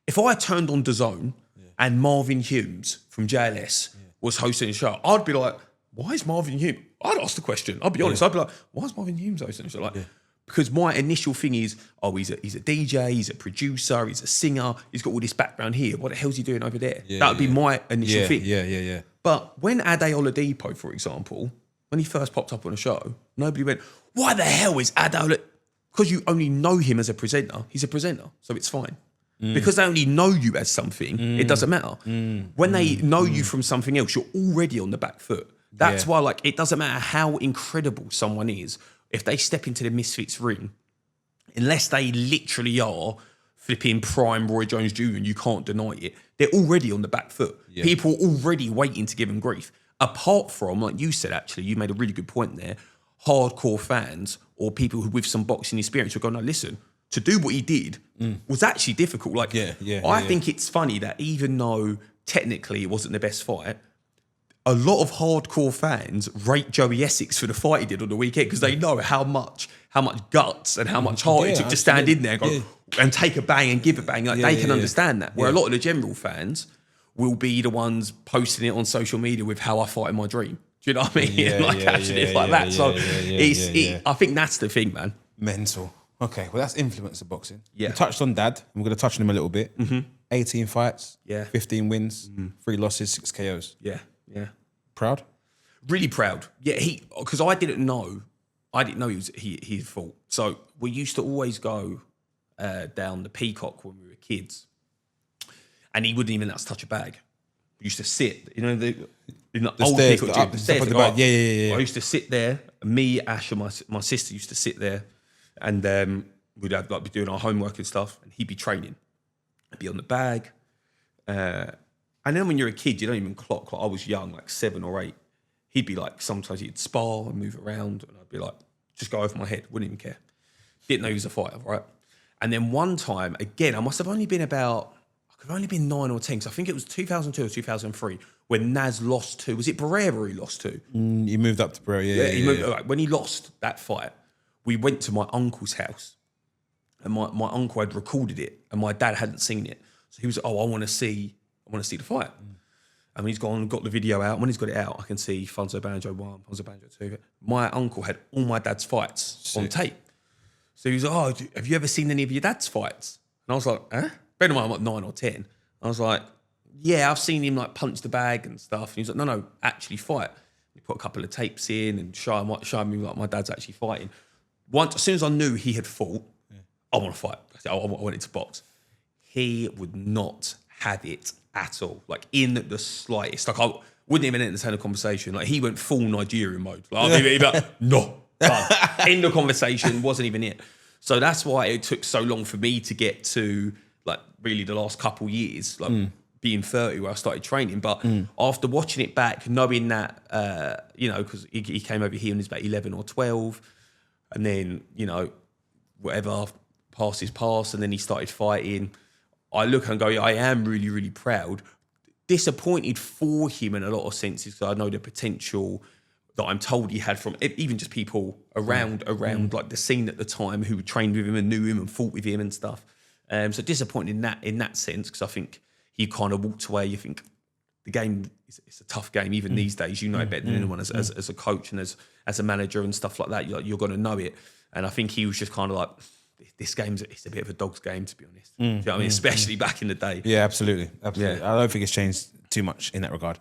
If I turned on DAZN and Marvin Humes from JLS was hosting a show, I'd be like, "Why is Marvin Humes?" I'd ask the question. I'll be honest. I'd be like, "Why is Marvin Humes hosting a show?" Like, because my initial thing is, oh, he's a DJ, he's a producer, he's a singer, he's got all this background here. What the hell's he doing over there? That would be my initial thing. Yeah. But when Ade Oladipo, for example, when he first popped up on a show, nobody went, "Why the hell is Ade Oladipo?" Because you only know him as a presenter. He's a presenter, so it's fine. Because they only know you as something, it doesn't matter. When they know you from something else, you're already on the back foot. That's why, like, it doesn't matter how incredible someone is. If they step into the Misfits ring, unless they literally are flipping prime Roy Jones Jr., and you can't deny it, they're already on the back foot. Yeah. People are already waiting to give them grief. Apart from, like you said, actually, you made a really good point there, hardcore fans or people who with some boxing experience will go, no, listen, to do what he did was actually difficult. Like, I think it's funny that even though technically it wasn't the best fight, a lot of hardcore fans rate Joey Essex for the fight he did on the weekend because they know how much guts and how much heart it took to stand in there and go and take a bang and give a bang. Like, they can understand that. Where a lot of the general fans will be the ones posting it on social media with how I fight in my dream. Do you know what I mean? I think that's the thing, man. Mental. Okay, well, that's influence of boxing. Yeah. We touched on Dad, and we're going to touch on him a little bit. 18 fights, 15 wins, 3 losses, 6 KOs. Yeah. Proud? Really proud. Yeah, because I didn't know he fought. So we used to always go down the Peacock when we were kids, and he wouldn't even let us touch a bag. We used to sit, in the old stairs, Peacock gym, the stairs. Yeah. I used to sit there me, Ash, and my sister used to sit there, and we'd have, like, be doing our homework and stuff, and he'd be training. I'd be on the bag. And then when you're a kid, you don't even clock. Like, I was young, like 7 or 8. He'd be like, sometimes he'd spar and move around, and I'd be like, just go over my head, wouldn't even care. Didn't know he was a fighter, right? And then one time, again, I could have only been 9 or 10, because I think it was 2002 or 2003 when Naz lost to, was it Barrera he lost to? He moved up to Barrera, He moved, like, when he lost that fight, we went to my uncle's house, and my uncle had recorded it, and my dad hadn't seen it. So he was like, I want to see the fight. And he's gone and got the video out. When he's got it out, I can see Funso Banjo 1, Funso Banjo 2. My uncle had all my dad's fights on tape. So he was like, oh, have you ever seen any of your dad's fights? And I was like, huh? Bear in mind, I'm like 9 or 10. I was like, yeah, I've seen him like punch the bag and stuff. And he's like, no, actually fight. He put a couple of tapes in and showed me like my dad's actually fighting. As soon as I knew he had fought, I want to fight. I wanted to box. He would not have it at all, like in the slightest. Like, I wouldn't even entertain a conversation. Like, he went full Nigerian mode. Like, I'd be like, no. End of conversation, wasn't even it. So that's why it took so long for me to get to, like, really the last couple years, like being 30 where I started training. But after watching it back, knowing that, because he came over here when he was about 11 or 12, and then, whatever passes, and then he started fighting. I look and go, I am really, really proud. Disappointed for him in a lot of senses, because I know the potential that I'm told he had from even just people around like the scene at the time who trained with him and knew him and fought with him and stuff. So disappointed in that sense, because I think he kind of walked away. You think the game it's a tough game even these days. You know it better than anyone as a coach and as a manager and stuff like that. You're going to know it. And I think he was just kind of like, this it's a bit of a dog's game, to be honest. Do you know what I mean? Especially back in the day. Yeah, absolutely. Yeah. I don't think it's changed too much in that regard.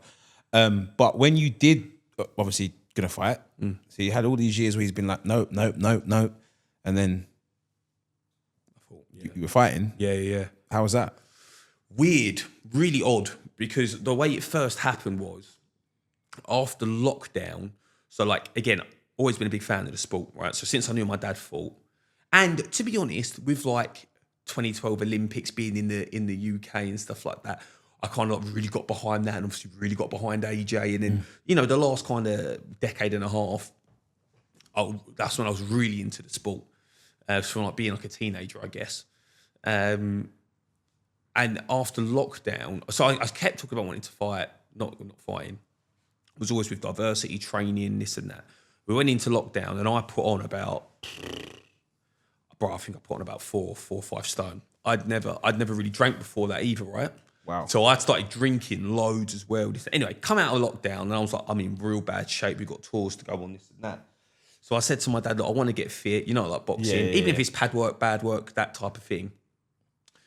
But when you did, obviously, gonna fight, so you had all these years where he's been like, nope, and then you were fighting. Yeah. How was that? Weird, really odd, because the way it first happened was after lockdown. So, like, again, always been a big fan of the sport, right? So since I knew my dad fought, and to be honest, with like 2012 Olympics being in the UK and stuff like that, I kind of really got behind that, and obviously really got behind AJ. And then, the last kind of decade and a half, that's when I was really into the sport. From like being like a teenager, I guess. And after lockdown, so I kept talking about wanting to fight, not fighting. I was always with diversity training, this and that. We went into lockdown, and I put on about, I think I put on about 4 or 5 stone. I'd never really drank before that either, right? Wow. So I started drinking loads as well. Anyway, come out of lockdown, and I was like, I'm in real bad shape. We've got tours to go on, this and that. So I said to my dad, look, I want to get fit, like boxing, even if it's pad work, bad work, that type of thing.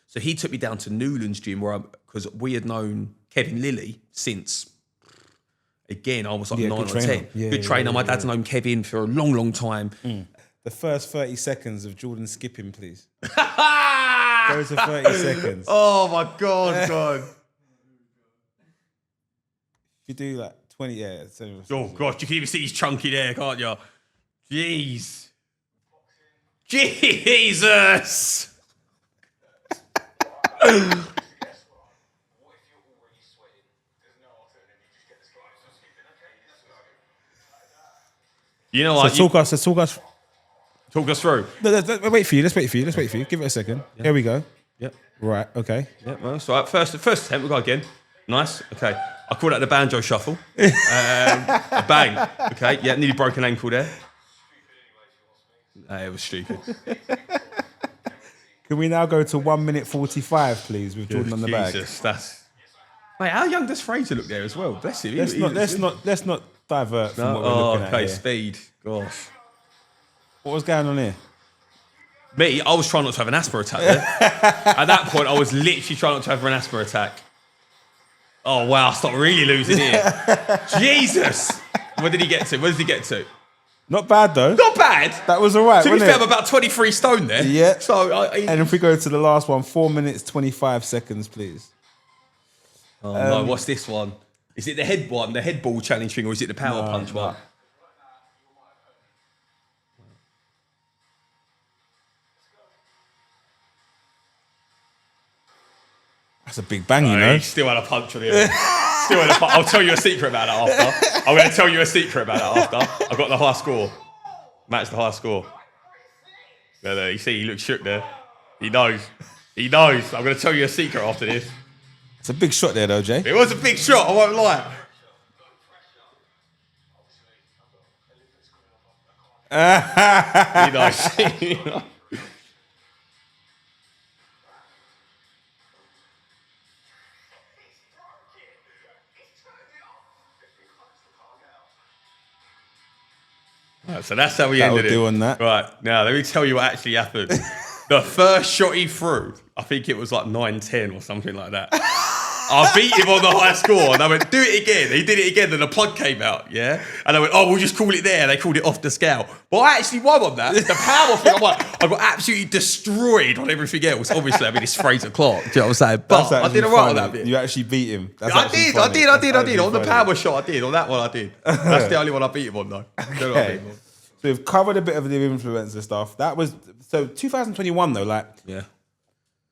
So he took me down to Newlands gym, because we had known Kevin Lilly since, again, I was like 9 or 10. Good trainer. My dad's known Kevin for a long, long time. The first 30 seconds of Jordan skipping, please. Go to 30 seconds. Oh my God. If you do like 20, yeah. Oh gosh, you can even see his chunky there, can't you? Jeez. Jesus. You know what? So talk us through. No, let's wait for you. Give it a second. Yeah. Here we go. Yep. Right. Okay. Yep. Well, so first attempt, we go again. Nice. Okay. I call that the banjo shuffle. Bang. Okay. Yeah. Nearly broken ankle there. It was stupid. Can we now go to 1 minute 45, please, with Jordan on the bag? Jesus, Mate, how young does Fraser look there as well? Bless him. Let's not divert from what we're looking at here. Speed. Gosh. What was going on here? Me, I was trying not to have an asthma attack there. At that point, I was literally trying not to have an asthma attack. Oh, wow, I started really losing here. Jesus! What did he get to? Not bad, though. Not bad. That was all right, To be wasn't fair, it? I'm about 23 stone there. Yeah. So and if we go to the last one, 4 minutes, 25 seconds, please. Oh, no, what's this one? Is it the head one, the head ball challenge thing, or is it the power punch one? That's a big bang, you know. He still had a punch on him. I'll tell you a secret about that after. I'm going to tell you a secret about that after. I got the high score. Matched the high score. There, you see, he looks shook there. He knows. I'm going to tell you a secret after this. It's a big shot there, though, Jay. It was a big shot, I won't lie. He knows. Right, so that's how we ended it. Doing that. Right, now let me tell you what actually happened. The first shot he threw, I think it was like 9-10 or something like that. I beat him on the high score, and I went, do it again. He did it again, and the plug came out, yeah? And I went, oh, we'll just call it there. They called it off the scale. But I actually won on that. The power thing, I got absolutely destroyed on everything else. Obviously, I mean, it's Fraser Clark, do you know what I'm saying? But I did all right on that bit. You actually beat him. I did. On the power shot, I did. On that one, I did. That's the only one I beat him on, though. Okay. So we've covered a bit of the influencer stuff. That was, so 2021 though, like. Yeah.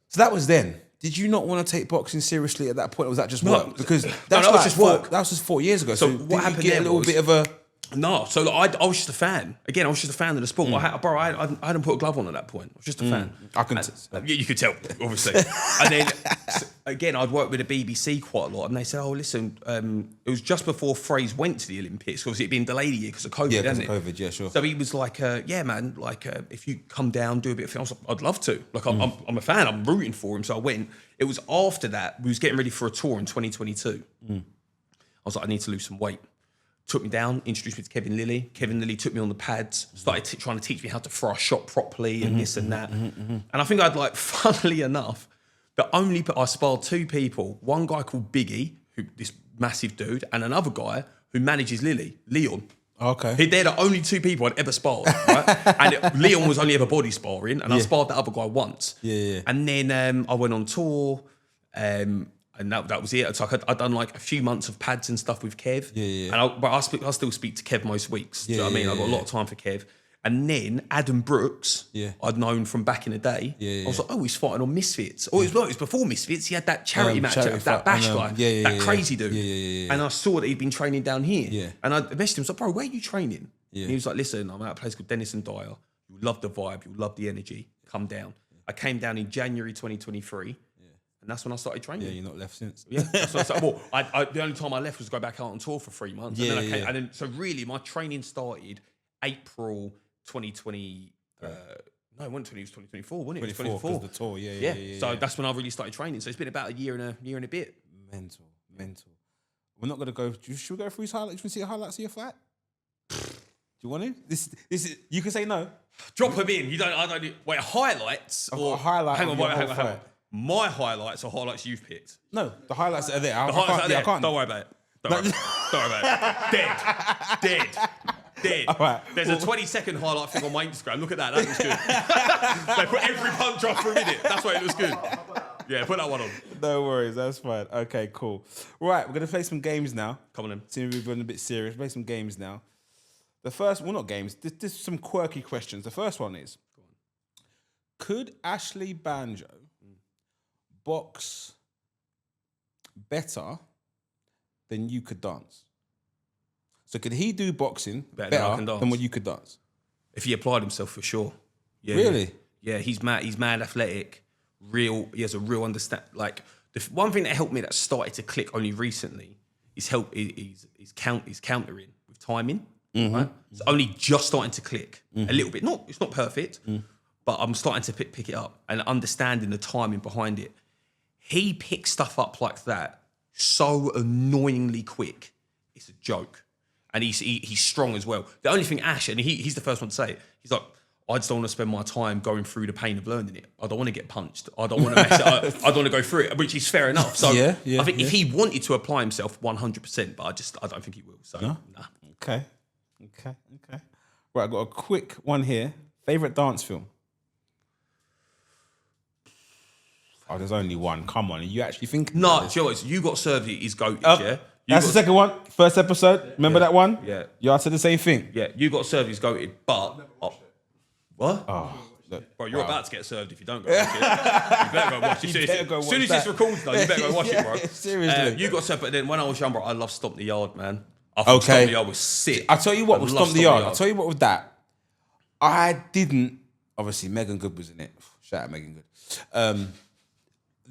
So that was then. Did you not want to take boxing seriously at that point? Or was that just work? Because that was just 4 years ago. So what happened? Get a little bit of a. No, so I was just a fan. Again, I was just a fan of the sport. I hadn't put a glove on at that point. I was just a fan. I can. You could tell, obviously. And then again, I'd worked with the BBC quite a lot, and they said, "Oh, listen, it was just before Fraser went to the Olympics. Obviously, it'd been delayed a year because of COVID, because of COVID, yeah, sure. So he was like, "Yeah, man, like if you come down, do a bit of film, I was like, I'd love to. Like, I'm a fan. I'm rooting for him." So I went. It was after that we was getting ready for a tour in 2022. I was like, I need to lose some weight. Took me down, introduced me to Kevin Lilly. Kevin Lilly took me on the pads, started trying to teach me how to throw a shot properly and this and that. And I think I'd like, funnily enough, I sparred two people. One guy called Biggie, this massive dude, and another guy who manages Lilly, Leon. Okay. They're the only two people I'd ever sparred, right? And Leon was only ever body sparring, and I sparred that other guy once. Yeah. And then I went on tour, and that was it. So I'd done like a few months of pads and stuff with Kev. Yeah. But I still speak to Kev most weeks. Do you know what I mean? I've got a lot of time for Kev. And then Adam Brooks, I'd known from back in the day. I was like, oh, he's fighting on Misfits. Or it was before Misfits. He had that charity match with that Bash guy, that crazy dude. And I saw that he'd been training down here. And I messaged him, I was like, bro, where are you training? And he was like, listen, I'm at a place called Dennis and Dyer. You love the vibe, you love the energy. Come down. I came down in January 2023. And that's when I started training. Yeah, you're not left since. Yeah. The only time I left was to go back out on tour for 3 months. And then I came, and then, so really, my training started April 2020. No, it wasn't 2024, wasn't it? 24. The tour, yeah. So that's when I really started training. So it's been about a year and a bit. Mental. We're not going to go. Should we go through his highlights? Should we see the highlights of your fight? Do you want to? This is. You can say no. Drop them in. I don't. Wait, highlights or highlight? Hang on. My highlights are highlights you've picked. No, the highlights that are there. The highlights are there. Don't worry about it. Don't worry about it. Dead. All right. There's a 20-second highlight thing on my Instagram. Look at that. That looks good. They put every punch off for a minute. That's why it looks good. Yeah, put that one on. No worries. That's fine. Okay, cool. Right, we're going to play some games now. Come on in. Seeing we've been a bit serious. Play some games now. The first, well, not games. This is some quirky questions. The first one is, could Ashley Banjo box better than you could dance? So could he do boxing better than what you could dance? If he applied himself, for sure. Yeah. Really? Yeah, he's mad athletic. He has a real understand. Like, the one thing that helped me that started to click only recently is he's countering with timing. Right? It's only just starting to click a little bit. It's not perfect, but I'm starting to pick it up and understanding the timing behind it. He picks stuff up like that so annoyingly quick. It's a joke. And he's strong as well. The only thing Ash, and he's the first one to say it, he's like, I just don't want to spend my time going through the pain of learning it. I don't want to get punched. I don't want to mess it up. I don't want to go through it, which is fair enough. So I think if he wanted to apply himself 100%, but I don't think he will. So nah. Okay. Right, I've got a quick one here. Favorite dance film? Oh, there's only one. Come on, are you actually thinking? No, Joe, You Got Served is goated, yeah? That's the second one. First episode. Remember that one? Yeah. You answered the same thing. Yeah, You Got Served is goated, but... what? Oh, Look, Bro, you're about to get served if you don't go watch it. You better go watch it. As soon as this records, though, you better go watch it, bro. Seriously. You got served, but then when I was young, bro, I loved Stomp the Yard, man. I thought Stomp the Yard was sick. I tell you what, with love Stomp the Yard. I tell you what, with that, I didn't. Obviously, Megan Good was in it. Shout out Megan Good.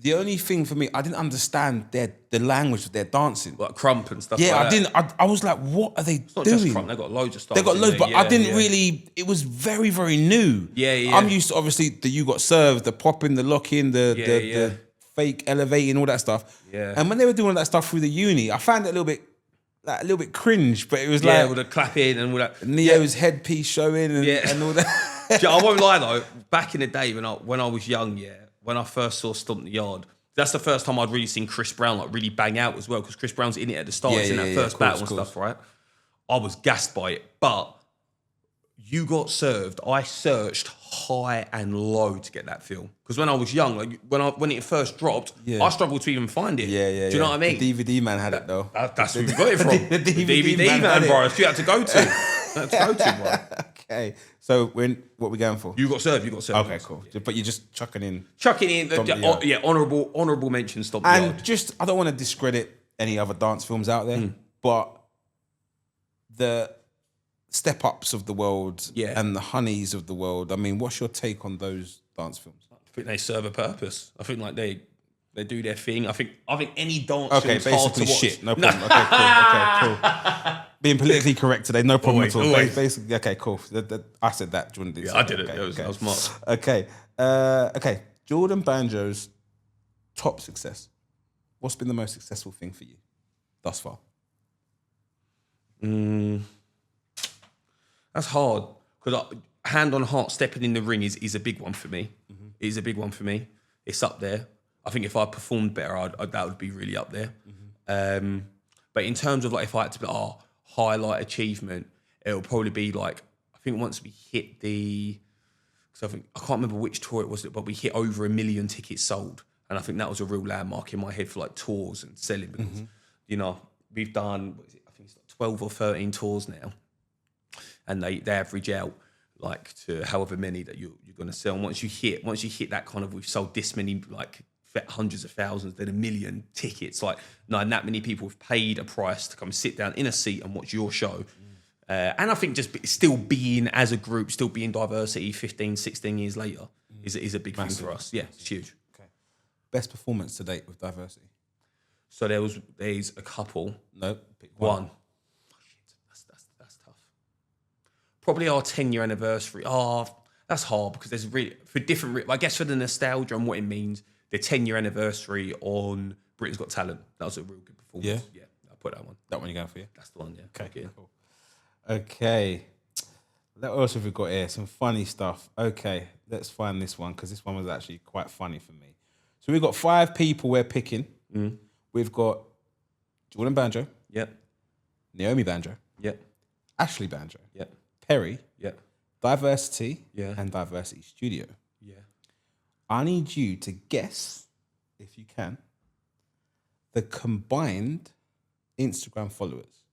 The only thing for me, I didn't understand the language of their dancing. Like crump and stuff Yeah, like I didn't. I was like, what are they It's not doing? just crump, they've got loads of stuff. They got loads, but yeah, I didn't really. It was very, very new. Yeah. I'm used to obviously the you got served, the popping, the locking, the fake elevating, all that stuff. Yeah. And when they were doing all that stuff through the uni, I found it a little bit cringe. But it was like with the clapping and all that. Neo's headpiece showing and all that. I won't lie though. Back in the day when I was young, when I first saw Stomp the Yard. That's the first time I'd really seen Chris Brown like really bang out as well, because Chris Brown's in it at the start, in that first battle and stuff, right? I was gassed by it, but you got served. I searched high and low to get that feel, because when I was young, like when it first dropped, I struggled to even find it. Do you know what I mean? The DVD man had it though. That's where we got it from. The DVD man, bro. You had to go to. Bro. Okay, so what are we going for? You got served. Okay, cool. But you're just chucking in. Honourable mention. Stomp the And Yard. just, I don't want to discredit any other dance films out there, but the Step Ups of the world and the Honeys of the world. I mean, what's your take on those dance films? I think they serve a purpose. I think like they do their thing. I think any dance. Okay, basically shit. No problem. Okay, cool. Being politically correct today, no problem at all. Always. Basically, okay, cool. I said that during this. I did it. Okay, I was smart. Okay. Jordan Banjo's top success. What's been the most successful thing for you thus far? That's hard, because hand on heart, stepping in the ring is a big one for me. It is a big one for me. It's up there. I think if I performed better, that would be really up there. But in terms of like, if I had to be highlight achievement, it'll probably be like, I think once we hit I can't remember which tour it was, but we hit over 1 million tickets sold, and I think that was a real landmark in my head for like tours and selling, because we've done, I think it's like 12 or 13 tours now, and they average out like to however many that you're going to sell. And once you hit that kind of, we've sold this many, like hundreds of thousands, then 1 million tickets, like and that many people have paid a price to come sit down in a seat and watch your show. And I think just still being as a group, still being diversity 15, 16 years later is a big thing for us. Yeah, it's huge. Okay. Best performance to date with diversity? So there's a couple. No, pick one. Oh, shit, that's tough. Probably our 10-year anniversary. That's hard, because there's really, for different, I guess for the nostalgia and what it means, the 10-year anniversary on Britain's Got Talent. That was a real good performance. Yeah, I'll put that one. That one you're going for, yeah? That's the one, yeah. Okay, cool. Okay. What else have we got here? Some funny stuff. Okay, let's find this one, because this one was actually quite funny for me. So we've got 5 people we're picking. We've got Jordan Banjo. Yep. Naomi Banjo. Yep. Ashley Banjo. Yep. Perry. Yep. Diversity. Yeah. And Diversity Studio. Yeah. I need you to guess, if you can, the combined Instagram followers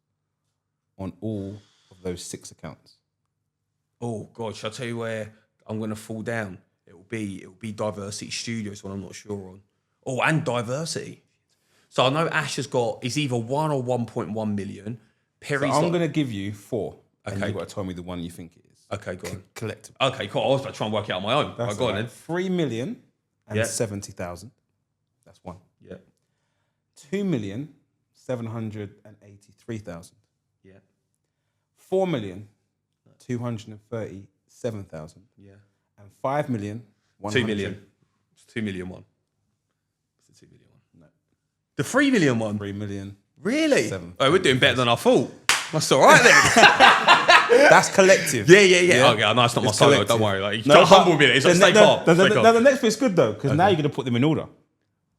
on all of those 6 accounts. Oh God, shall I tell you where I'm gonna fall down? It'll be Diversity Studios, one I'm not sure on. Oh, and Diversity. So I know Ash is either 1 or 1.1 million. Perry's So I'm going to give you 4. And Okay. you've got to tell me the one you think it is. Okay, go on. Collective. Okay, cool. I was about to try and work it out on my own. That's Go on all then. right. 3,070,000. That's one. Yeah. 2,783,000. Yeah. 4,237,000. Yeah. And 5,000,000. 2 million. It's 2 million one. It's the 2 million one. No. The 3 million one? 3 million. Really? 7. Oh, we're doing better than I thought. That's all right then. That's collective. Yeah. Okay, no, it's not my solo. collective. Don't worry. Like, you can't humble me. It's like stay calm. The next bit's good though, because now you're going to put them in order.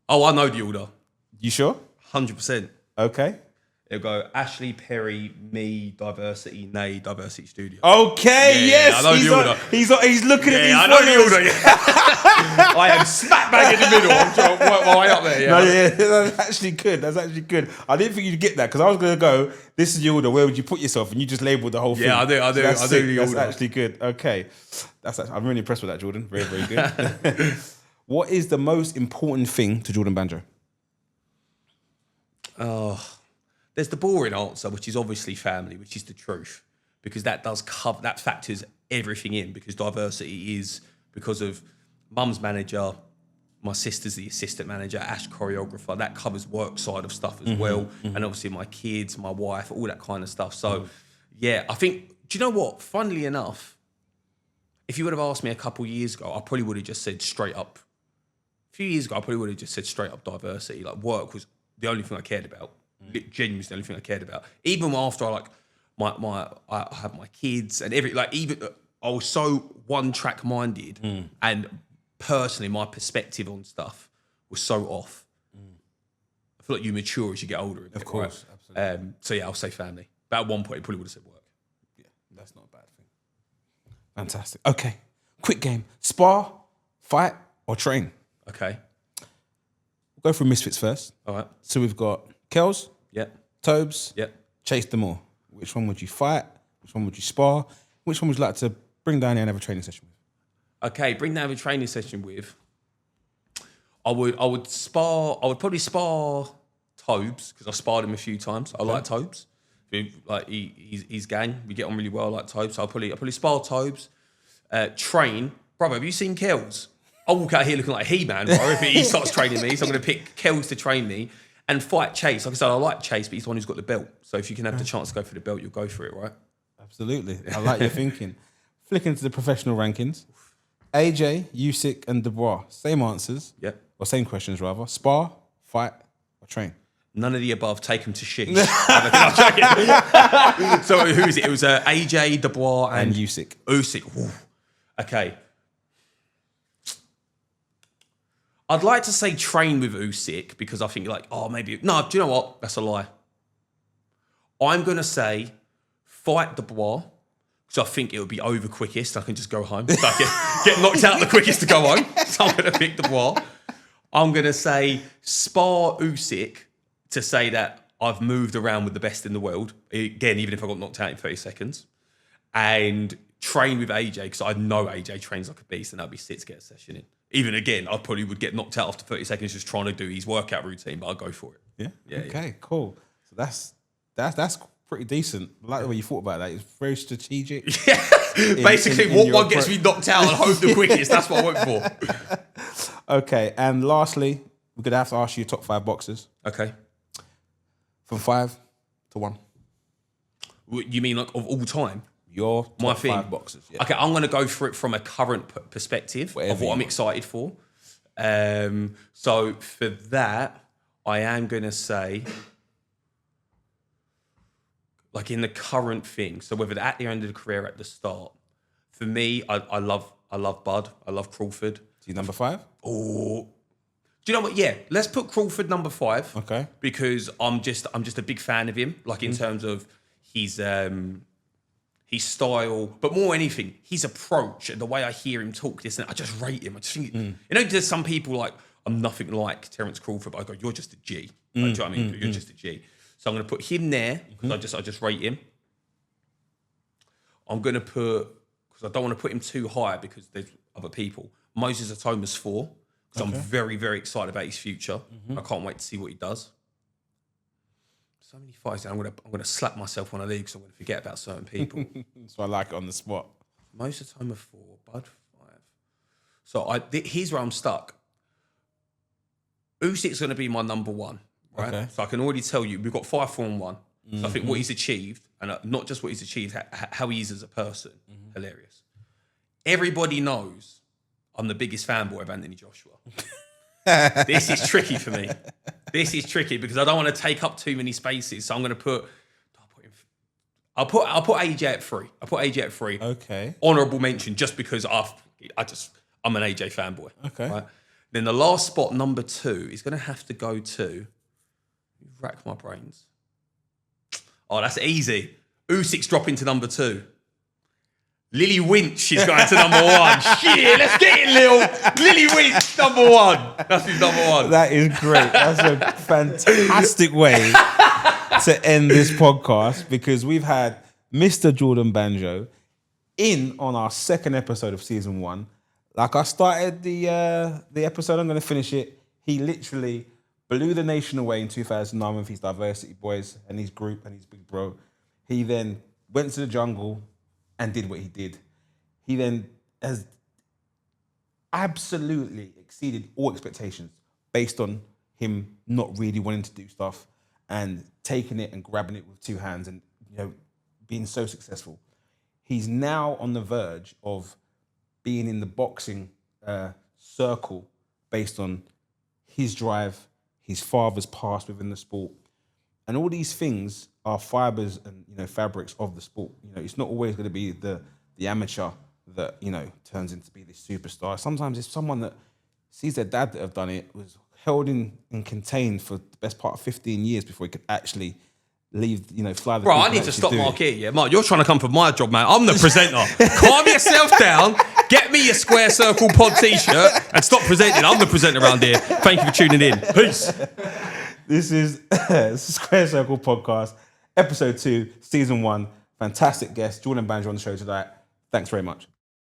Oh, I know the order. You sure? 100%. Okay. It'll go Ashley, Perry, me, Diversity, Nay, Diversity Studio. Okay, yes. I know the order. He's looking at these I know the followers. order. Yeah. I am smack bang in the middle. I'm trying to work my way up there. Yeah. No, yeah, that's actually good. That's actually good. I didn't think you'd get that because I was going to go, this is the order. Where would you put yourself? And you just labelled the whole thing. Yeah, I do. That's I sick. do the That's order. actually good. Okay. I'm really impressed with that, Jordan. Very, very good. What is the most important thing to Jordan Banjo? There's the boring answer, which is obviously family, which is the truth, because that does cover, that factors everything in, because diversity is because of mum's manager, my sister's the assistant manager, Ash choreographer, that covers work side of stuff as well. And obviously my kids, my wife, all that kind of stuff. So yeah, I think, do you know what? Funnily enough, if you would have asked me a couple of years ago, I probably would have just said straight up. A few years ago, I probably would have just said straight up diversity. Like work was the only thing I cared about. Genuinely the only thing I cared about. Even after I had my kids and I was so one track minded and personally my perspective on stuff was so off. I feel like you mature as you get older. Of course, right? Absolutely. So yeah, I'll say family. But at one point, it probably would have said work. Yeah, that's not a bad thing. Fantastic. Okay, quick game. Spar, fight, or train? Okay. We'll go through Misfits first. All right. So we've got Kels, Yep. Tobes, Yep. Chase them all. Which one would you fight? Which one would you spar? Which one would you like to bring down here and have a training session with? Okay, bring down a training session with. I would probably spar Tobes, because I've sparred him a few times. I like Tobes. Like he's gang. We get on really well. I like Tobes. So I'll probably spar Tobes. Train, brother. Have you seen Kels? I'll walk out here looking like He-Man, bro. If he starts training me, so I'm going to pick Kels to train me and fight Chase. Like I said, I like Chase, but he's the one who's got the belt. So if you can have the chance to go for the belt, you'll go for it, right? Absolutely. I like your thinking. Flicking to the professional rankings. AJ, Usyk, and Dubois. Same answers. Yep. Or same questions, rather. Spar, fight, or train? None of the above. Take him to shit. So who is it? It was AJ, Dubois, And Usyk. Usyk. Ooh. Okay. I'd like to say train with Usyk because I think maybe... No, do you know what? That's a lie. I'm going to say fight Dubois because I think it would be over quickest. I can just go home. So I get knocked out the quickest to go home. So I'm going to pick Dubois. I'm going to say spar Usyk to say that I've moved around with the best in the world. Again, even if I got knocked out in 30 seconds. And train with AJ because I know AJ trains like a beast and that'd be sick to get a session in. Even again, I probably would get knocked out after 30 seconds just trying to do his workout routine, but I'd go for it. Yeah? Okay, cool. So that's pretty decent. I like the way you thought about that. It's very strategic. Yeah. Basically, what one gets me knocked out and hope the quickest. That's what I went for. Okay, and lastly, we're going to have to ask you your top 5 boxers. Okay. From 5 to 1. You mean like of all time? Your top thing. 5 boxers. Yeah. Okay, I'm going to go for it from a current perspective Whatever of what you I'm want. excited for. So for that, I am going to say, like in the current thing, so whether at the end of the career or at the start, for me, I love Bud. I love Crawford. He's number 5? Oh, do you know what? Yeah, let's put Crawford number 5. Okay. Because I'm just a big fan of him, like in terms of his style, but more anything, his approach and the way I hear him talk. This and that, I just rate him. I just think, there's some people like I'm nothing like Terence Crawford, but I go, you're just a G. Like, do you know what I mean? You're just a G. So I'm going to put him there because I just rate him. I'm going to put, because I don't want to put him too high because there's other people. Moses Atoma's 4 because I'm very, very excited about his future. I can't wait to see what he does. So many fights. I'm gonna slap myself when I leave because I'm gonna forget about certain people. So I like it on the spot. Moses Atoma 4, Bud 5. So here's where I'm stuck. Usyk's gonna be my number 1, right? Okay. So I can already tell you we've got 5, 4, and 1. So I think what he's achieved, and not just what he's achieved, how he is as a person, hilarious. Everybody knows I'm the biggest fanboy of Anthony Joshua. This is tricky for me. This is tricky because I don't want to take up too many spaces. So I'm going to put. I'll put AJ at 3. I'll put AJ at 3. Okay. Honourable mention, just because I'm an AJ fanboy. Okay. Right? Then the last spot, number 2, is going to have to go to. Rack my brains. Oh, that's easy. Usyk's dropping to number 2. Lily Winch is going to number 1. Shit, let's get it, Lil. Lily Winch, number 1. That's his number 1. That is great. That's a fantastic way to end this podcast, because we've had Mr. Jordan Banjo in on our second episode of season 1. Like I started the episode, I'm going to finish it. He literally blew the nation away in 2009 with his Diversity Boys and his group and his big bro. He then went to the jungle and did what he did. He then has absolutely exceeded all expectations based on him not really wanting to do stuff and taking it and grabbing it with 2 hands and, you know, being so successful. He's now on the verge of being in the boxing circle based on his drive, his father's past within the sport. And all these things are fibers and, you know, fabrics of the sport. You know, it's not always going to be the amateur that, you know, turns into be this superstar. Sometimes it's someone that sees their dad that have done it, was held in and contained for the best part of 15 years before he could actually leave, you know, fly the Bro, I need to stop Mark here, yeah? Mark, you're trying to come for my job, man. I'm the presenter. Calm yourself down, get me your Square Circle pod t-shirt and stop presenting. I'm the presenter around here. Thank you for tuning in. Peace. This is Square Circle Podcast, episode 2, season 1. Fantastic guest, Jordan Banjo on the show tonight. Thanks very much.